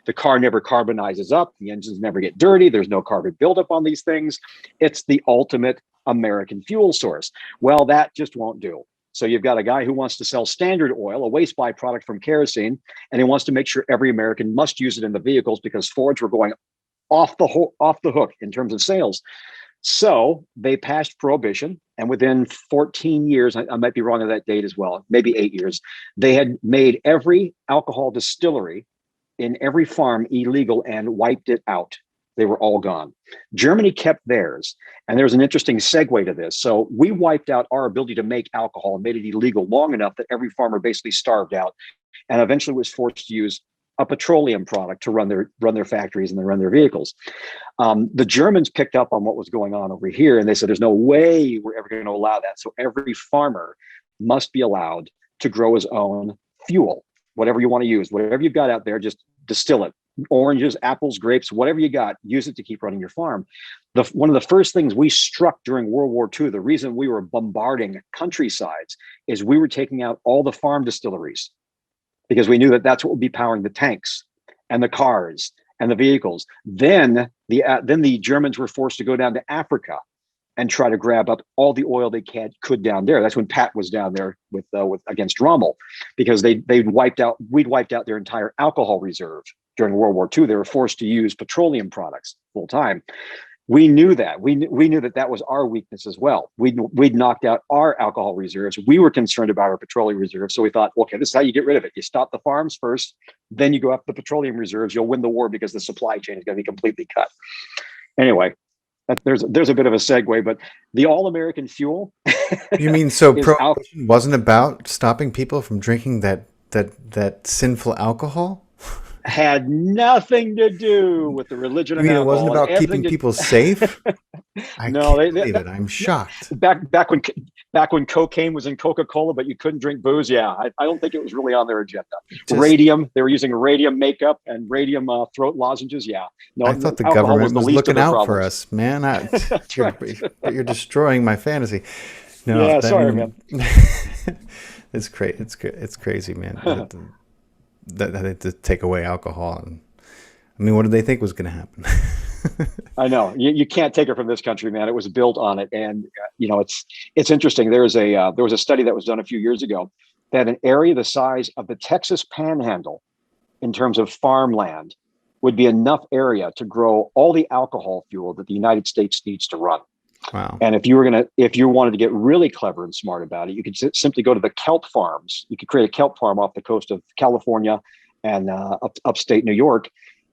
the car never carbonizes up, the engines never get dirty, there's no carbon buildup on these things. It's the ultimate American fuel source. Well, that just won't do. So you've got a guy who wants to sell Standard Oil, a waste byproduct from kerosene, and he wants to make sure every American must use it in the vehicles because Fords were going off the hook in terms of sales. So they passed prohibition, and within 14 years, I might be wrong on that date as well, maybe 8 years, they had made every alcohol distillery in every farm illegal and wiped it out. They were all gone. Germany kept theirs. And there's an interesting segue to this. So we wiped out our ability to make alcohol and made it illegal long enough that every farmer basically starved out and eventually was forced to use a petroleum product to run their factories and then run their vehicles. The Germans picked up on what was going on over here, and they said, there's no way we're ever going to allow that. So every farmer must be allowed to grow his own fuel, whatever you want to use, whatever you've got out there, just distill it, oranges, apples, grapes, whatever you got, use it to keep running your farm. One of the first things we struck during World War II, the reason we were bombarding countrysides, is we were taking out all the farm distilleries, because we knew that that's what would be powering the tanks and the cars and the vehicles. Then the Germans were forced to go down to Africa and try to grab up all the oil they could down there. That's when Pat was down there with against Rommel, because we'd wiped out their entire alcohol reserve during World War II. They were forced to use petroleum products full time. We knew that. We knew that was our weakness as well. We'd knocked out our alcohol reserves. We were concerned about our petroleum reserves. So we thought, okay, this is how you get rid of it. You stop the farms first, then you go after the petroleum reserves. You'll win the war because the supply chain is going to be completely cut. Anyway, there's a bit of a segue, but the all-American fuel. You mean so prohibition wasn't about stopping people from drinking that sinful alcohol? Had nothing to do with the religion of alcohol. It wasn't about keeping people safe? No, can't believe it. I'm shocked. Back when cocaine was in Coca-Cola, but you couldn't drink booze. Yeah, I don't think it was really on their agenda. Radium, they were using radium makeup and radium throat lozenges. Yeah, no, I thought the government was looking out for us, man. You're destroying my fantasy. No, yeah, sorry, man. It's crazy. It's crazy, man. That to take away alcohol, and I mean, what did they think was going to happen? I know you can't take it from this country, man. It was built on it, and it's interesting. There was a study that was done a few years ago that an area the size of the Texas Panhandle, in terms of farmland, would be enough area to grow all the alcohol fuel that the United States needs to run. Wow. And if you wanted to get really clever and smart about it, you could simply go to the kelp farms. You could create a kelp farm off the coast of California and upstate New York.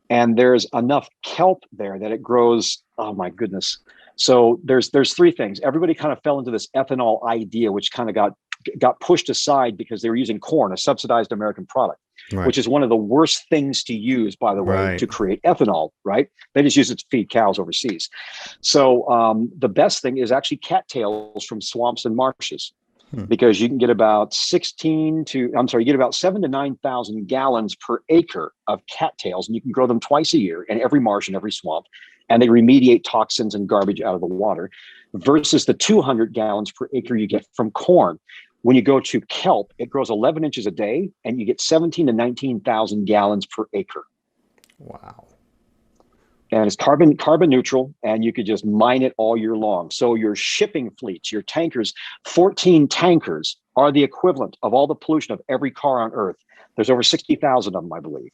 And there's enough kelp there that it grows. Oh my goodness. So there's three things. Everybody kind of fell into this ethanol idea, which kind of got pushed aside because they were using corn, a subsidized American product. Right. Which is one of the worst things to use, by the way, right, to create ethanol, right? They just use it to feed cows overseas. So the best thing is actually cattails from swamps and marshes, because you can get about 7 to 9,000 gallons per acre of cattails, and you can grow them twice a year in every marsh and every swamp, and they remediate toxins and garbage out of the water, versus the 200 gallons per acre you get from corn. When you go to kelp, it grows 11 inches a day, and you get 17 to 19,000 gallons per acre. Wow. And it's carbon neutral, and you could just mine it all year long. So your shipping fleets, your tankers, 14 tankers are the equivalent of all the pollution of every car on Earth. There's over 60,000 of them, I believe.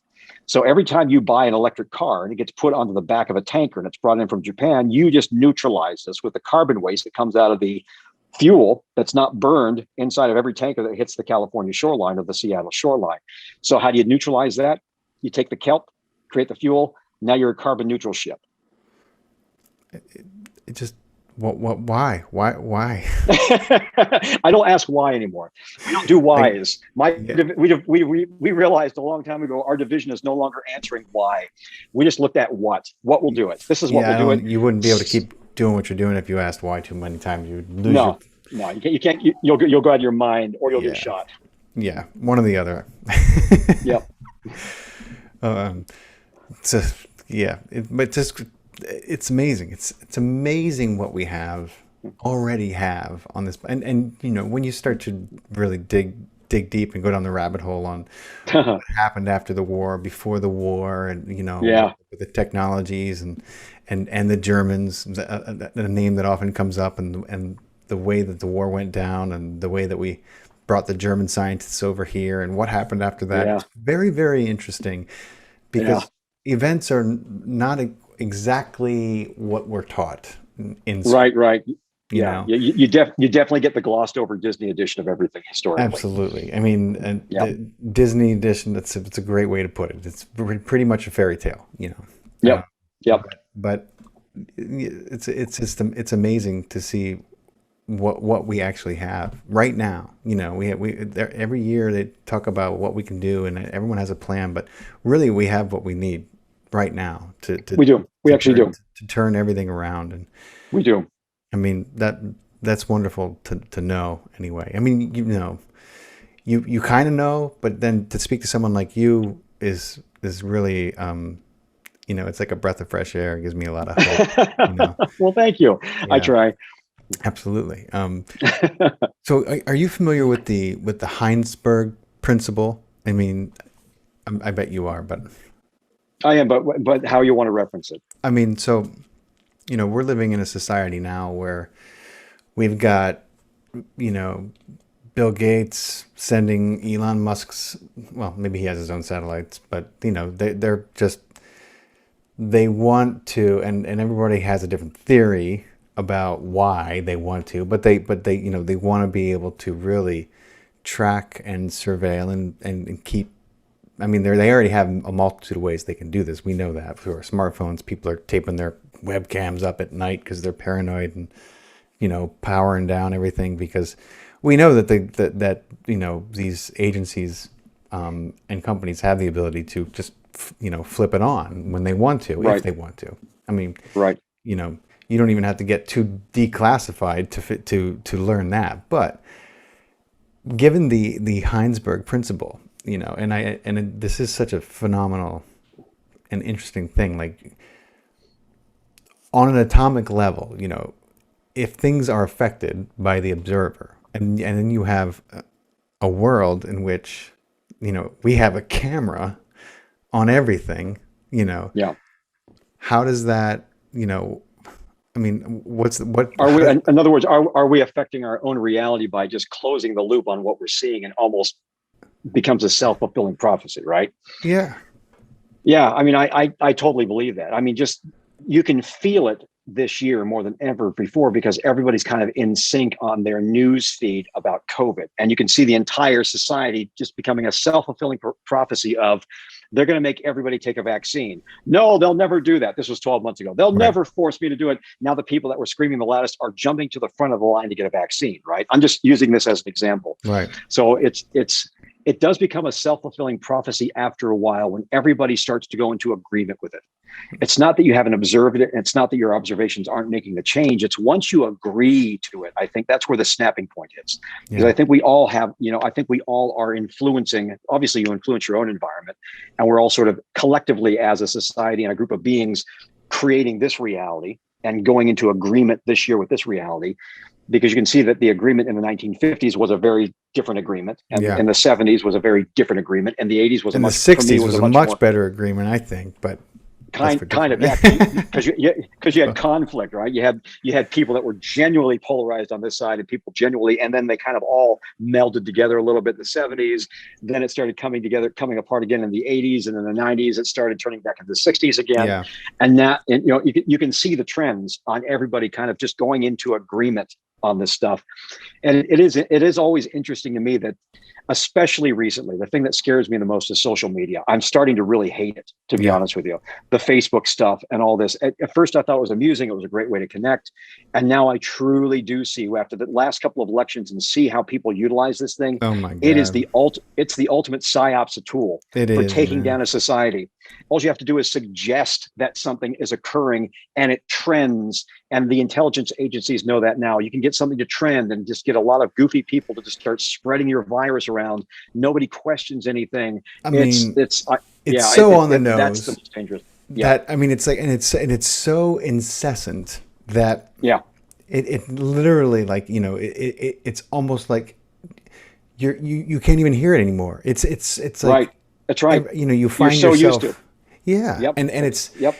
So every time you buy an electric car and it gets put onto the back of a tanker and it's brought in from Japan, you just neutralize this with the carbon waste that comes out of the fuel that's not burned inside of every tanker that hits the California shoreline or the Seattle shoreline. So how do you neutralize that? You take the kelp, create the fuel. Now you're a carbon neutral ship. It just, why? I don't ask why anymore. We don't do whys. We realized a long time ago our division is no longer answering why. We just looked at what will do it. This is what we'll do it. You wouldn't be able to keep doing what you're doing if you asked why too many times. You'd lose No, you can't. You'll go out of your mind, or you'll get shot. Yeah, one or the other. Yep. It's amazing. It's amazing what we already have on this. And when you start to really dig deep and go down the rabbit hole on what happened after the war, before the war, and the technologies and the Germans, the name that often comes up, and the way that the war went down, and the way that we brought the German scientists over here, and what happened after that. It's very, very interesting, because events are not exactly what we're taught in right. You definitely get the glossed over Disney edition of everything historically. Absolutely. I mean, the Disney edition, it's a great way to put it. It's pretty much a fairy tale, Yep. But it's amazing to see what we actually have right now. Every year they talk about what we can do, and everyone has a plan, but really we have what we need right now to turn everything around. And we do. I mean, that's wonderful to know anyway. I mean, you kind of know, but then to speak to someone like you is is really, it's like a breath of fresh air. It gives me a lot of hope. Well, thank you. Yeah, I try. absolutely. So are you familiar with the Heinsberg principle? I mean, I bet you are, but I am, but how you want to reference it? I mean, so, we're living in a society now where we've got, Bill Gates sending Elon Musk's, well, maybe he has his own satellites, but, they want to, and everybody has a different theory about why they want to, but they want to be able to really track and surveil and keep. I mean, they already have a multitude of ways they can do this. We know that through our smartphones. People are taping their webcams up at night because they're paranoid and, powering down everything, because we know that these agencies and companies have the ability to just, flip it on when they want to, Right. if they want to. I mean, Right. you don't even have to get too declassified to learn that. But given the Heinsberg principle, this is such a phenomenal and interesting thing. Like, on an atomic level, if things are affected by the observer, and then you have a world in which, we have a camera on everything, Yeah. how does that, I mean, what Are we, in other words, are we affecting our own reality by just closing the loop on what we're seeing, and almost becomes a self-fulfilling prophecy, right? Yeah. Yeah. I mean, I totally believe that. I mean, just, you can feel it this year more than ever before, because everybody's kind of in sync on their news feed about COVID. And you can see the entire society just becoming a self-fulfilling prophecy of, they're going to make everybody take a vaccine. No, they'll never do that. This was 12 months ago. They'll Right. never force me to do it. Now the people that were screaming the loudest are jumping to the front of the line to get a vaccine, right? I'm just using this as an example. Right. So it does become a self-fulfilling prophecy after a while, when everybody starts to go into agreement with it. It's not that you haven't observed it, and it's not that your observations aren't making the change. It's once you agree to it, I think that's where the snapping point is. Because Yeah. I think we all have, I think we all are influencing, obviously you influence your own environment, and we're all sort of collectively as a society and a group of beings creating this reality and going into agreement this year with this reality. Because you can see that the agreement in the 1950s was a very different agreement, and Yeah. in the 70s was a very different agreement, and the 80s was In a the much, 60s for me, was a more- much better agreement, I think, but kind of, different. yeah, because you had conflict, right? You had people that were genuinely polarized on this side, and people genuinely, and then they kind of all melded together a little bit in the 70s. Then it started coming apart again in the 80s, and in the 90s it started turning back into the 60s again. Yeah. And that, and you can see the trends on everybody kind of just going into agreement on this stuff. And it is always interesting to me that, especially recently, the thing that scares me the most is social media. I'm starting to really hate it, to be honest with you. The Facebook stuff and all this. At first I thought it was amusing. It was a great way to connect. And now I truly do see, after the last couple of elections, and see how people utilize this thing. Oh my God. It's the ultimate psyops tool for taking down a society. All you have to do is suggest that something is occurring, and it trends. And the intelligence agencies know that now. You can get something to trend and just get a lot of goofy people to just start spreading your virus around. Nobody questions anything. I mean, it's on the nose. That's the most dangerous. Yeah. That, I mean, it's like, and it's so incessant that Yeah. it literally, like, it's almost like you can't even hear it anymore. It's like, Right. That's right. you find You're so yourself. used to. Yeah. Yep. And it's, Yep.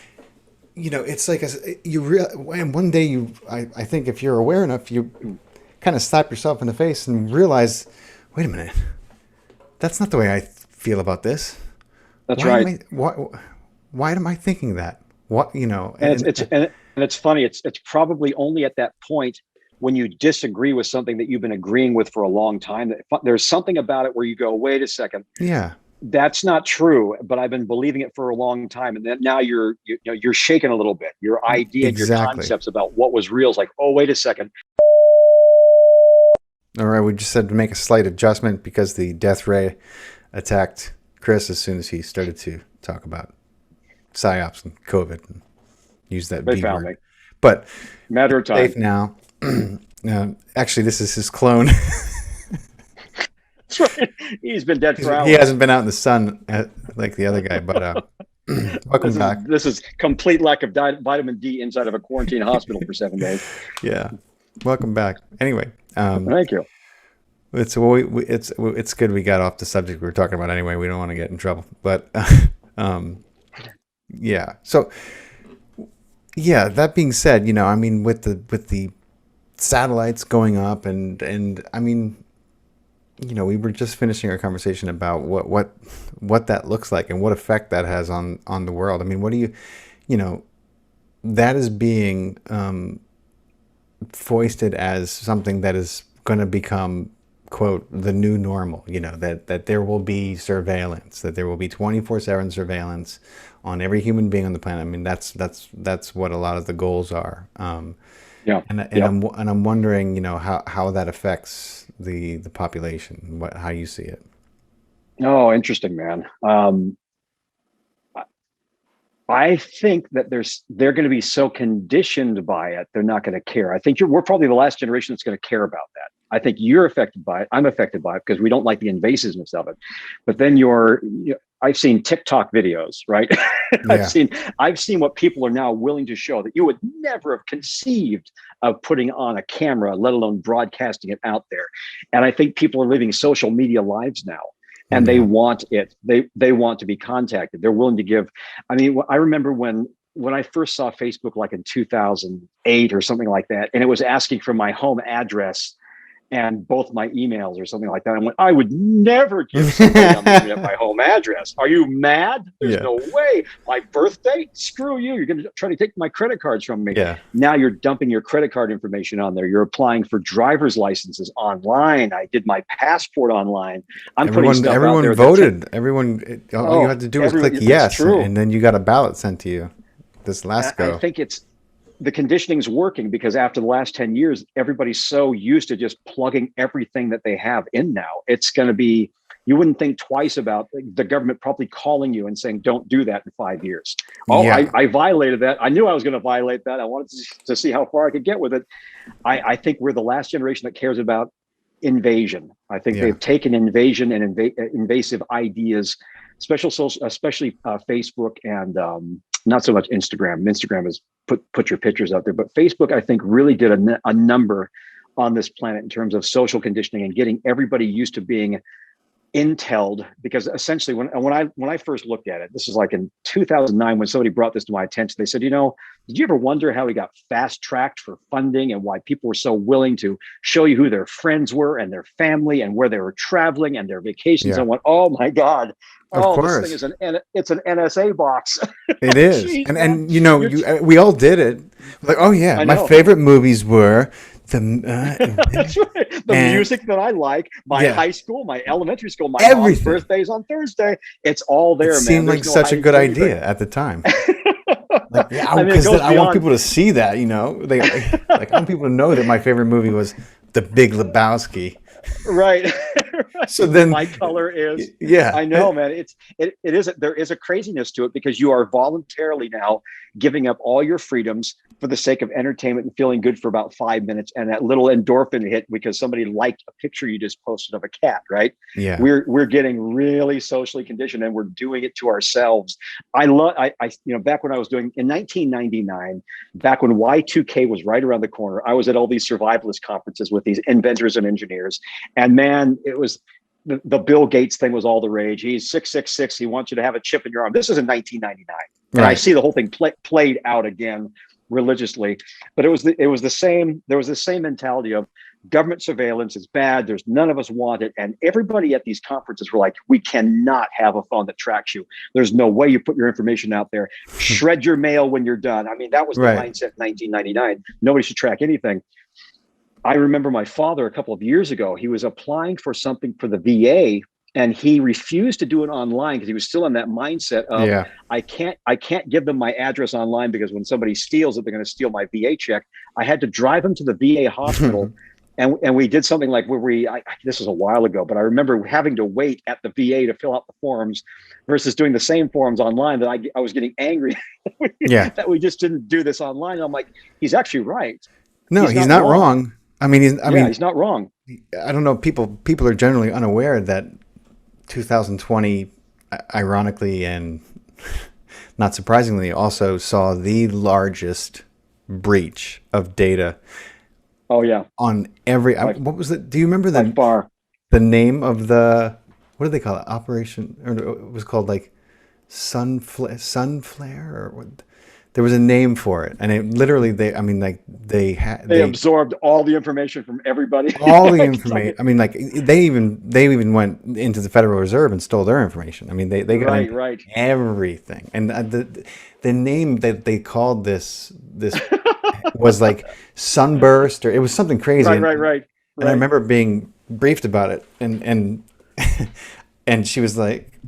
it's like, and one day I think if you're aware enough, you kind of slap yourself in the face and realize, wait a minute, that's not the way I feel about this. That's why right. Why am I thinking that? What, And it's funny. It's probably only at that point when you disagree with something that you've been agreeing with for a long time, that there's something about it where you go, wait a second. Yeah. That's not true, but I've been believing it for a long time. And then now you're shaking a little bit. Your idea and your concepts about what was real is like, oh, wait a second. All right. We just had to make a slight adjustment because the death ray attacked Chris as soon as he started to talk about psyops and COVID and use that They B found word. me. But Matter of time. safe now. Actually, this is his clone. That's right. He's been dead for hours. He hasn't been out in the sun like the other guy, but welcome back. This is complete lack of vitamin D inside of a quarantine hospital for 7 days. Yeah, welcome back. Anyway, thank you. It's good we got off the subject we were talking about anyway. We don't want to get in trouble, but yeah. So yeah, that being said, I mean, with the satellites going up and I mean, we were just finishing our conversation about what that looks like and what effect that has on the world. I mean, what do you that is being foisted as something that is going to become, quote, the new normal, that there will be surveillance, that there will be 24/7 surveillance on every human being on the planet. I mean, that's what a lot of the goals are. I'm wondering, how that affects the population, how you see it. Oh, interesting, man. I think that they're going to be so conditioned by it, they're not going to care. I think we're probably the last generation that's going to care about that. I think you're affected by it. I'm affected by it because we don't like the invasiveness of it. But then I've seen TikTok videos, right? Yeah. I've seen what people are now willing to show that you would never have conceived of putting on a camera, let alone broadcasting it out there. And I think people are living social media lives now. And they want it. They want to be contacted. They're willing to give. I mean, I remember when I first saw Facebook, like in 2008 or something like that, and it was asking for my home address and both my emails or something like that. I went, I would never give somebody on the internet my home address. Are you mad? There's no way. My birthday? Screw you. You're going to try to take my credit cards from me. Yeah. Now you're dumping your credit card information on there. You're applying for driver's licenses online. I did my passport online. Putting stuff out there. Voted. All you had to do was click yes, and then you got a ballot sent to you. This last go. I think the conditioning's working because after the last 10 years, everybody's so used to just plugging everything that they have in now. It's going to be, you wouldn't think twice about the government probably calling you and saying, don't do that in 5 years. I violated that. I knew I was going to violate that. I wanted to see how far I could get with it. I think we're the last generation that cares about invasion. I think they've taken invasion and invasive ideas, especially Facebook and not so much Instagram. Instagram is put your pictures out there, but Facebook, I think, really did a number on this planet in terms of social conditioning and getting everybody used to being intel'd. Because essentially, when I first looked at it, this is like in 2009 when somebody brought this to my attention. They said, did you ever wonder how we got fast tracked for funding and why people were so willing to show you who their friends were and their family and where they were traveling and their vacations? And went, oh my God. This thing is it's an NSA box. It is. Jeez, and we all did it. Like, oh yeah, my favorite movies were that's right. The music that I like, my high school, my elementary school, my mom's birthdays on Thursday. It's all there, man. It seemed like such a good idea at the time. Because I want people to see that, I want people to know that my favorite movie was The Big Lebowski. Right. So then my color is I know, man. It is there is a craziness to it because you are voluntarily now giving up all your freedoms for the sake of entertainment and feeling good for about 5 minutes and that little endorphin hit because somebody liked a picture you just posted of a cat, right? Yeah. We're getting really socially conditioned and we're doing it to ourselves. I back when I was doing in 1999, back when Y2K was right around the corner, I was at all these survivalist conferences with these inventors and engineers. And man, it was the Bill Gates thing was all the rage. He's 666. He wants you to have a chip in your arm. This is in 1999. And I see the whole thing played out again religiously, but it was the same. There was the same mentality of government surveillance is bad. There's none of us want it. And everybody at these conferences were like, we cannot have a phone that tracks you. There's no way you put your information out there. Shred your mail when you're done. I mean, that was the mindset in 1999. Nobody should track anything. I remember my father a couple of years ago, he was applying for something for the VA and he refused to do it online because he was still in that mindset of I can't give them my address online because when somebody steals it, they're going to steal my VA check. I had to drive him to the VA hospital and we did something like this was a while ago, but I remember having to wait at the VA to fill out the forms versus doing the same forms online that I was getting angry that we just didn't do this online. And I'm like, he's actually right. No, he's not wrong. I mean, he's not wrong. I don't know. People are generally unaware that 2020, ironically and not surprisingly, also saw the largest breach of data Oh yeah, on every. by What was it? Do you remember by far. the name of the, what do they call it? Operation, or it was called like Sunflare, or what? There was a name for it, and it literally I mean, like They absorbed all the information from everybody. all the I can tell you. information. I mean, like they even went into the Federal Reserve and stole their information. I mean, they got Right, into right. everything, and the name that they called this was like Sunburst, or it was something crazy. Right, right, right, And I right. remember being briefed about it, and and she was like,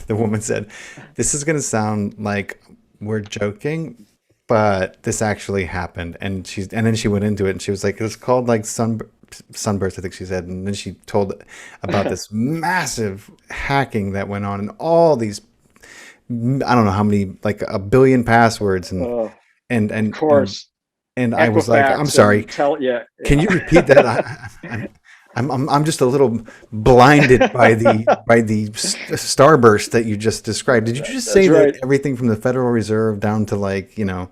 the woman said, "This is going to sound like we're joking, but this actually happened." And then she went into it, and she was like, "It's called like sunburst," I think she said. And then she told about this massive hacking that went on, and all these, I don't know how many, like a billion passwords, Oh, and of and and course. and I was like, "I'm Equifax sorry, and tell yeah, can yeah. you repeat that?" I'm just a little blinded by the starburst that you just described. Did you just say That's that right. everything from the Federal Reserve down to, like, Yep.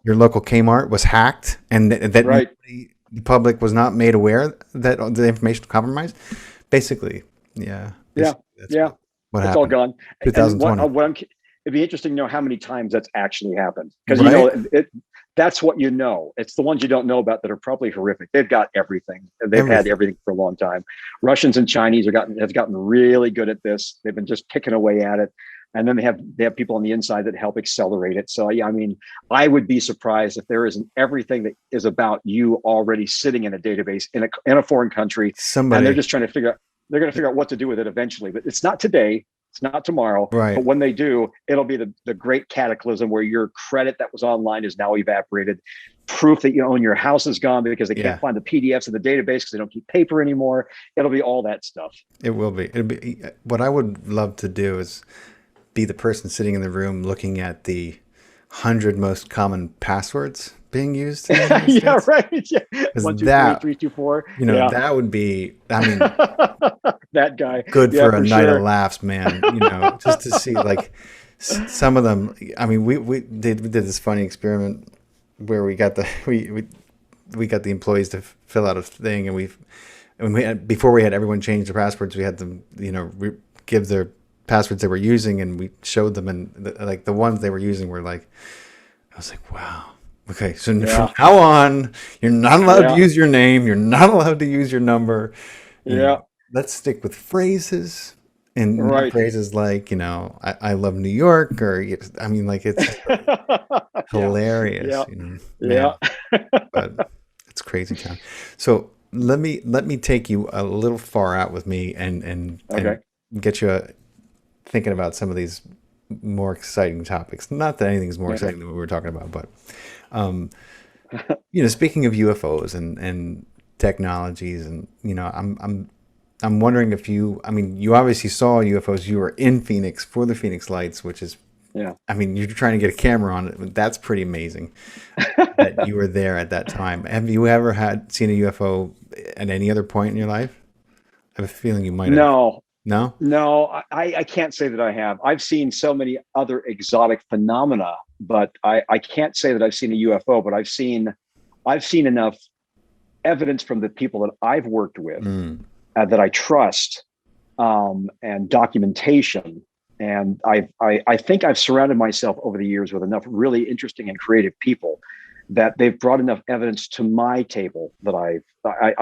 your local Kmart was hacked, and that Right. the public was not made aware that the information was compromised? Basically, yeah. Yeah. That's Yeah. what It's all happened. gone. And 2020, it'd be interesting to know how many times that's actually happened, because right? that's what you know. It's the ones you don't know about that are probably horrific. They've got everything. They've had Everything. everything for a long time. Russians and Chinese have gotten really good at this. They've been just picking away at it, and then they have people on the inside that help accelerate it. So yeah, I mean, I would be surprised if there isn't everything that is about you already sitting in a database in a foreign country, and they're Somebody, just trying to figure out. They're going to figure out what to do with it eventually, but it's not today. It's not tomorrow, but right? when they do, it'll be the great cataclysm where your credit that was online is now evaporated. Proof that you own your house is gone because they Yeah, can't find the PDFs in the database because they don't keep paper anymore. It'll be all that stuff. it will be. It'll be. What I would love to do is be the person sitting in the room looking at the 100 most common passwords being used in the United Yeah, States. right. Yeah. Because 1, 2, 3, 3, 2, 4. Yeah. that would be, I mean, That guy. good Yeah, for a for night of sure. laughs, man. Just to see, like, some of them. I mean, we did this funny experiment where we got the we got the employees to fill out a thing, and we had, before we had everyone change their passwords, we had them, give their passwords they were using, and we showed them, and like the ones they were using were like, I was like, wow. Okay, so from Yeah. now on, you're not allowed to Yeah. use your name. You're not allowed to use your number. You Yeah. know, let's stick with phrases, and not Right. phrases like, I love New York, or, I mean, like, it's Yeah. hilarious, Yeah. Yeah. man. But it's crazy town. So let me take you a little far out with me, and Okay. get you thinking about some of these more exciting topics. Not that anything's more Yeah. exciting than what we were talking about, but um, speaking of UFOs and technologies, and I'm wondering if I mean, you obviously saw UFOs. You were in Phoenix for the Phoenix Lights, which is, Yeah. I mean, you're trying to get a camera on it. That's pretty amazing that you were there at that time. Have you ever seen a UFO at any other point in your life? I have a feeling you might have. No, No? no, I can't say that I have. I've seen so many other exotic phenomena, but I can't say that I've seen a UFO, but I've seen enough evidence from the people that I've worked with Mm. that I trust, and documentation. And I think I've surrounded myself over the years with enough really interesting and creative people that they've brought enough evidence to my table that I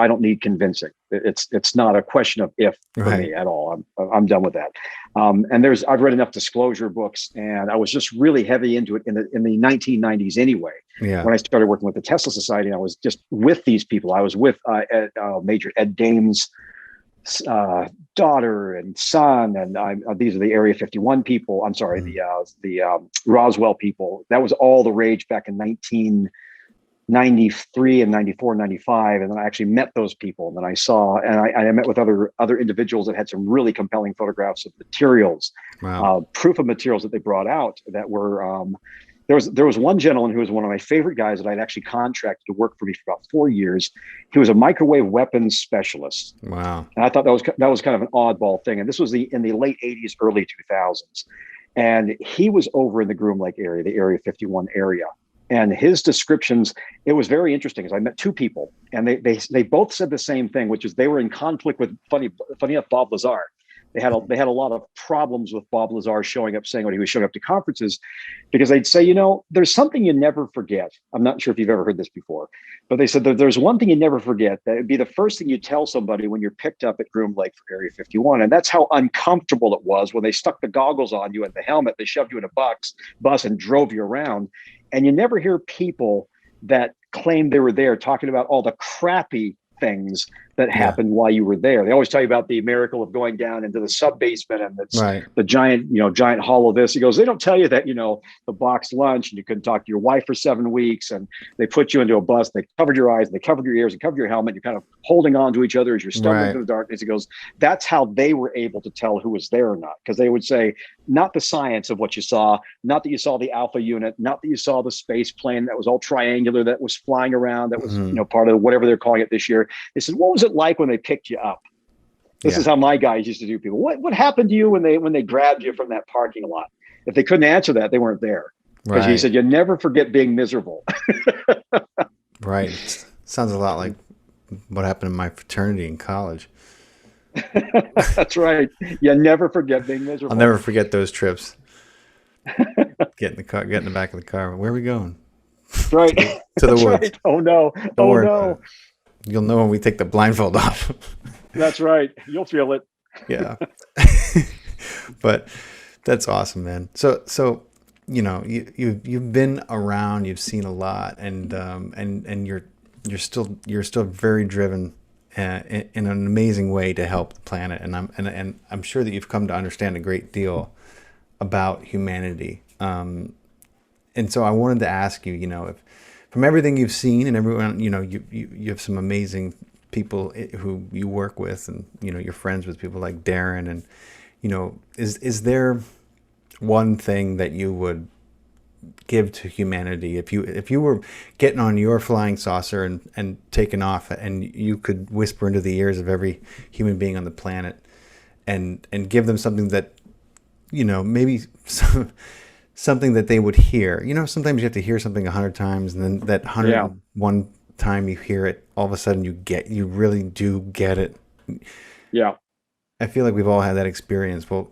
don't need convincing. It's not a question of if for Right. me at all. I'm done with that. And I've read enough disclosure books, and I was just really heavy into it in the 1990s anyway. Yeah. When I started working with the Tesla Society, I was just with these people. I was with Major Ed Dame's daughter and son, and these are the Area 51 people. I'm sorry, Mm. the Roswell people. That was all the rage back in 1993 and 94, 95, and then I actually met those people. And then I met with other individuals that had some really compelling photographs of materials, Wow. proof of materials that they brought out that were There was one gentleman who was one of my favorite guys that I'd actually contracted to work for me for about 4 years. He was a microwave weapons specialist. Wow. And I thought that was kind of an oddball thing. And this was in the late 80s, early 2000s. And he was over in the Groom Lake area, the Area 51 area. And his descriptions, it was very interesting, as I met two people, and they both said the same thing, which is they were in conflict with, funny enough, Bob Lazar. They had a lot of problems with Bob Lazar showing up, saying when he was showing up to conferences, because they'd say, there's something you never forget. I'm not sure if you've ever heard this before, but they said that there's one thing you never forget. That would be the first thing you tell somebody when you're picked up at Groom Lake for Area 51. And that's how uncomfortable it was when they stuck the goggles on you and the helmet. They shoved you in a bus and drove you around. And you never hear people that claim they were there talking about all the crappy things that happened while you were there. They always tell you about the miracle of going down into the sub basement and it's the giant hall of this. He goes, they don't tell you that, the box lunch and you couldn't talk to your wife for 7 weeks and they put you into a bus, they covered your eyes, they covered your ears, and covered your helmet. You're kind of holding on to each other as you're stumbling through the darkness. He goes, that's how they were able to tell who was there or not. Because they would say, not the science of what you saw, not that you saw the alpha unit, not that you saw the space plane that was all triangular, that was flying around, that was, part of whatever they're calling it this year. They said, what was it like when they picked you up? This is how my guys used to do people. What happened to you when they grabbed you from that parking lot? If they couldn't answer that, they weren't there. Because he said, you never forget being miserable. Right. Sounds a lot like what happened in my fraternity in college. That's right. You never forget being miserable. I'll never forget those trips. Get in the back of the car. Where are we going? Right. To the woods. Right. Oh no. Don't no. You'll know when we take the blindfold off. That's right. You'll feel it. Yeah. But that's awesome, man. So you've been around, you've seen a lot, and you're still very driven in an amazing way to help the planet, and I'm sure that you've come to understand a great deal about humanity. And so I wanted to ask you, if from everything you've seen and everyone, you have some amazing people who you work with, and you're friends with people like Darren, and is there one thing that you would give to humanity if you were getting on your flying saucer and taking off, and you could whisper into the ears of every human being on the planet and give them something that maybe something that they would hear? Sometimes you have to hear something 100 times, and then that 101 time you hear it, all of a sudden you really do get it. Yeah. I feel like we've all had that experience. Well,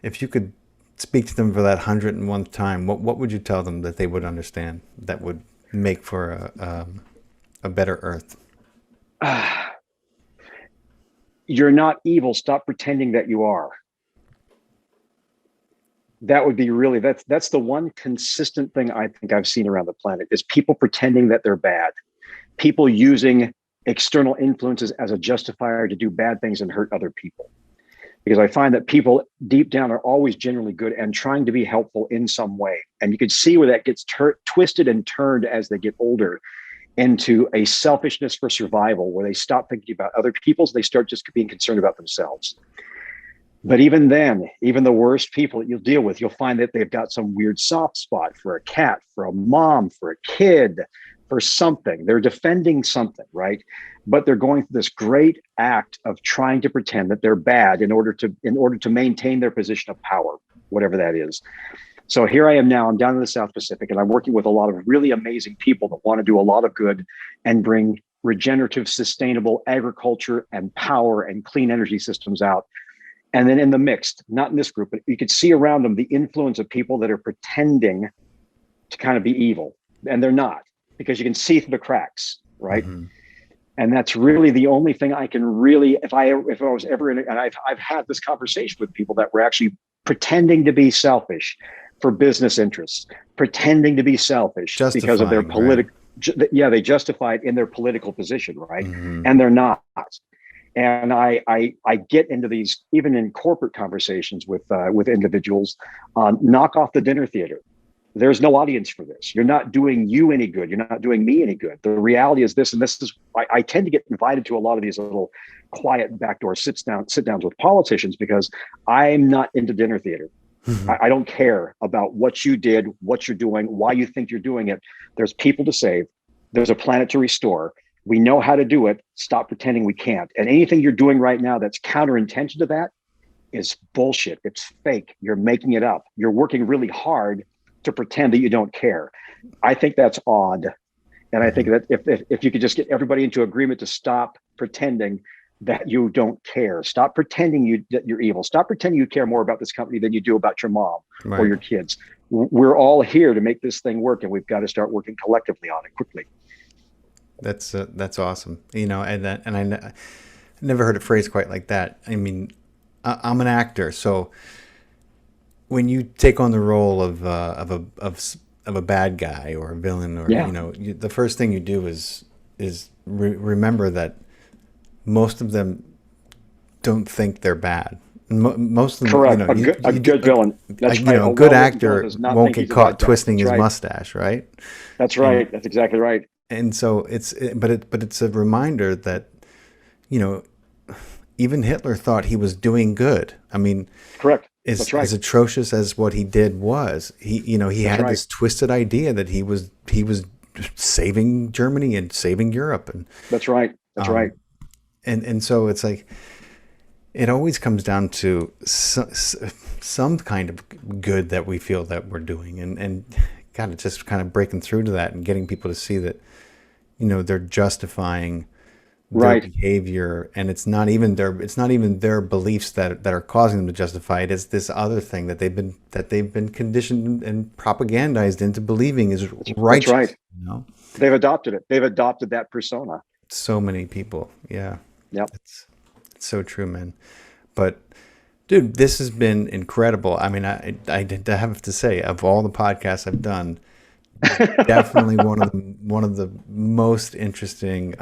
if you could speak to them for that 101th time, what would you tell them that they would understand that would make for a better Earth? You're not evil. Stop pretending that you are. That would be really, that's the one consistent thing I think I've seen around the planet, is people pretending that they're bad. People using external influences as a justifier to do bad things and hurt other people. Because I find that people deep down are always generally good and trying to be helpful in some way. And you can see where that gets twisted and turned as they get older into a selfishness for survival, where they stop thinking about other people, so they start just being concerned about themselves. But even then, even the worst people that you'll deal with, you'll find that they've got some weird soft spot for a cat, for a mom, for a kid, for something. They're defending something, right? But they're going through this great act of trying to pretend that they're bad in order to maintain their position of power, whatever that is. So here I am now, I'm down in the South Pacific, and I'm working with a lot of really amazing people that want to do a lot of good and bring regenerative, sustainable agriculture and power and clean energy systems out. And then in the mixed, not in this group, but you could see around them the influence of people that are pretending to kind of be evil, and they're not, because you can see through the cracks, right? Mm-hmm. And that's really the only thing I can really, if I was ever in, and I've had this conversation with people that were actually pretending to be selfish for business interests, pretending to be selfish because of their political, right? They justify it in their political position, right? Mm-hmm. And they're not. And I get into these, even in corporate conversations with individuals, knock off the dinner theater. There's no audience for this. You're not doing you any good. You're not doing me any good. The reality is this, and this is, I tend to get invited to a lot of these little quiet backdoor sit downs with politicians because I'm not into dinner theater. I don't care about what you did, what you're doing, why you think you're doing it. There's people to save. There's a planet to restore. We know how to do it. Stop pretending we can't. And anything you're doing right now that's counterintention to that is bullshit. It's fake. You're making it up. You're working really hard to pretend that you don't care. I think that's odd. And I think that if you could just get everybody into agreement to stop pretending that you don't care, stop pretending that you're evil, stop pretending you care more about this company than you do about your mom or your kids. We're all here to make this thing work, and we've got to start working collectively on it quickly. That's awesome. You know, and I never heard it phrased quite like that. I mean, I'm an actor, so when you take on the role of a bad guy or a villain, or you know, the first thing you do is remember that most of them don't think they're bad. Most of them, correct. You know, a good villain. That's you right. know, a good actor won't get caught twisting his mustache, right? That's right. That's exactly right. And so but it's a reminder that, you know, even Hitler thought he was doing good. I mean, correct. As atrocious as what he did was, he had this twisted idea that he was saving Germany and saving Europe, and that's right. And so it's like, it always comes down to some kind of good that we feel that we're doing, and God, it's just kind of breaking through to that and getting people to see that, you know, they're justifying their behavior, and it's not even their beliefs that are causing them to justify it. It's this other thing that they've been conditioned and propagandized into believing is righteous. That's right. You know? They've adopted it. They've adopted that persona. So many people. Yeah. Yep. It's so true, man. But dude, this has been incredible. I mean, I have to say, of all the podcasts I've done, definitely one of the most interesting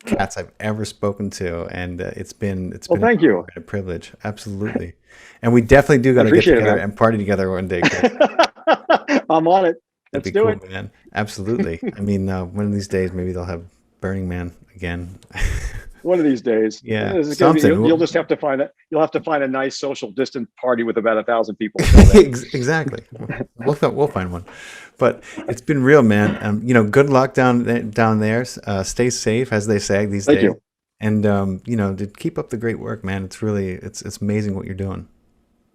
cats I've ever spoken to, and it's been thank you. A privilege. Absolutely. And we definitely do got to get together and party together one day, Chris. I'm on it. That'd be cool, man. Absolutely. I mean, one of these days maybe they'll have Burning Man again. One of these days. Yeah. Something. You'll just have to find it. You'll have to find a nice social distant party with about 1,000 people. Exactly. We'll find one. But it's been real, man. You know, good luck down there. Stay safe, as they say these days. Thank you. And you know, to keep up the great work, man. It's really it's amazing what you're doing.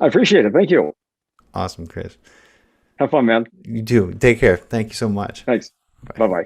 I appreciate it. Thank you. Awesome, Chris. Have fun, man. You too. Take care. Thank you so much. Thanks. Bye-bye.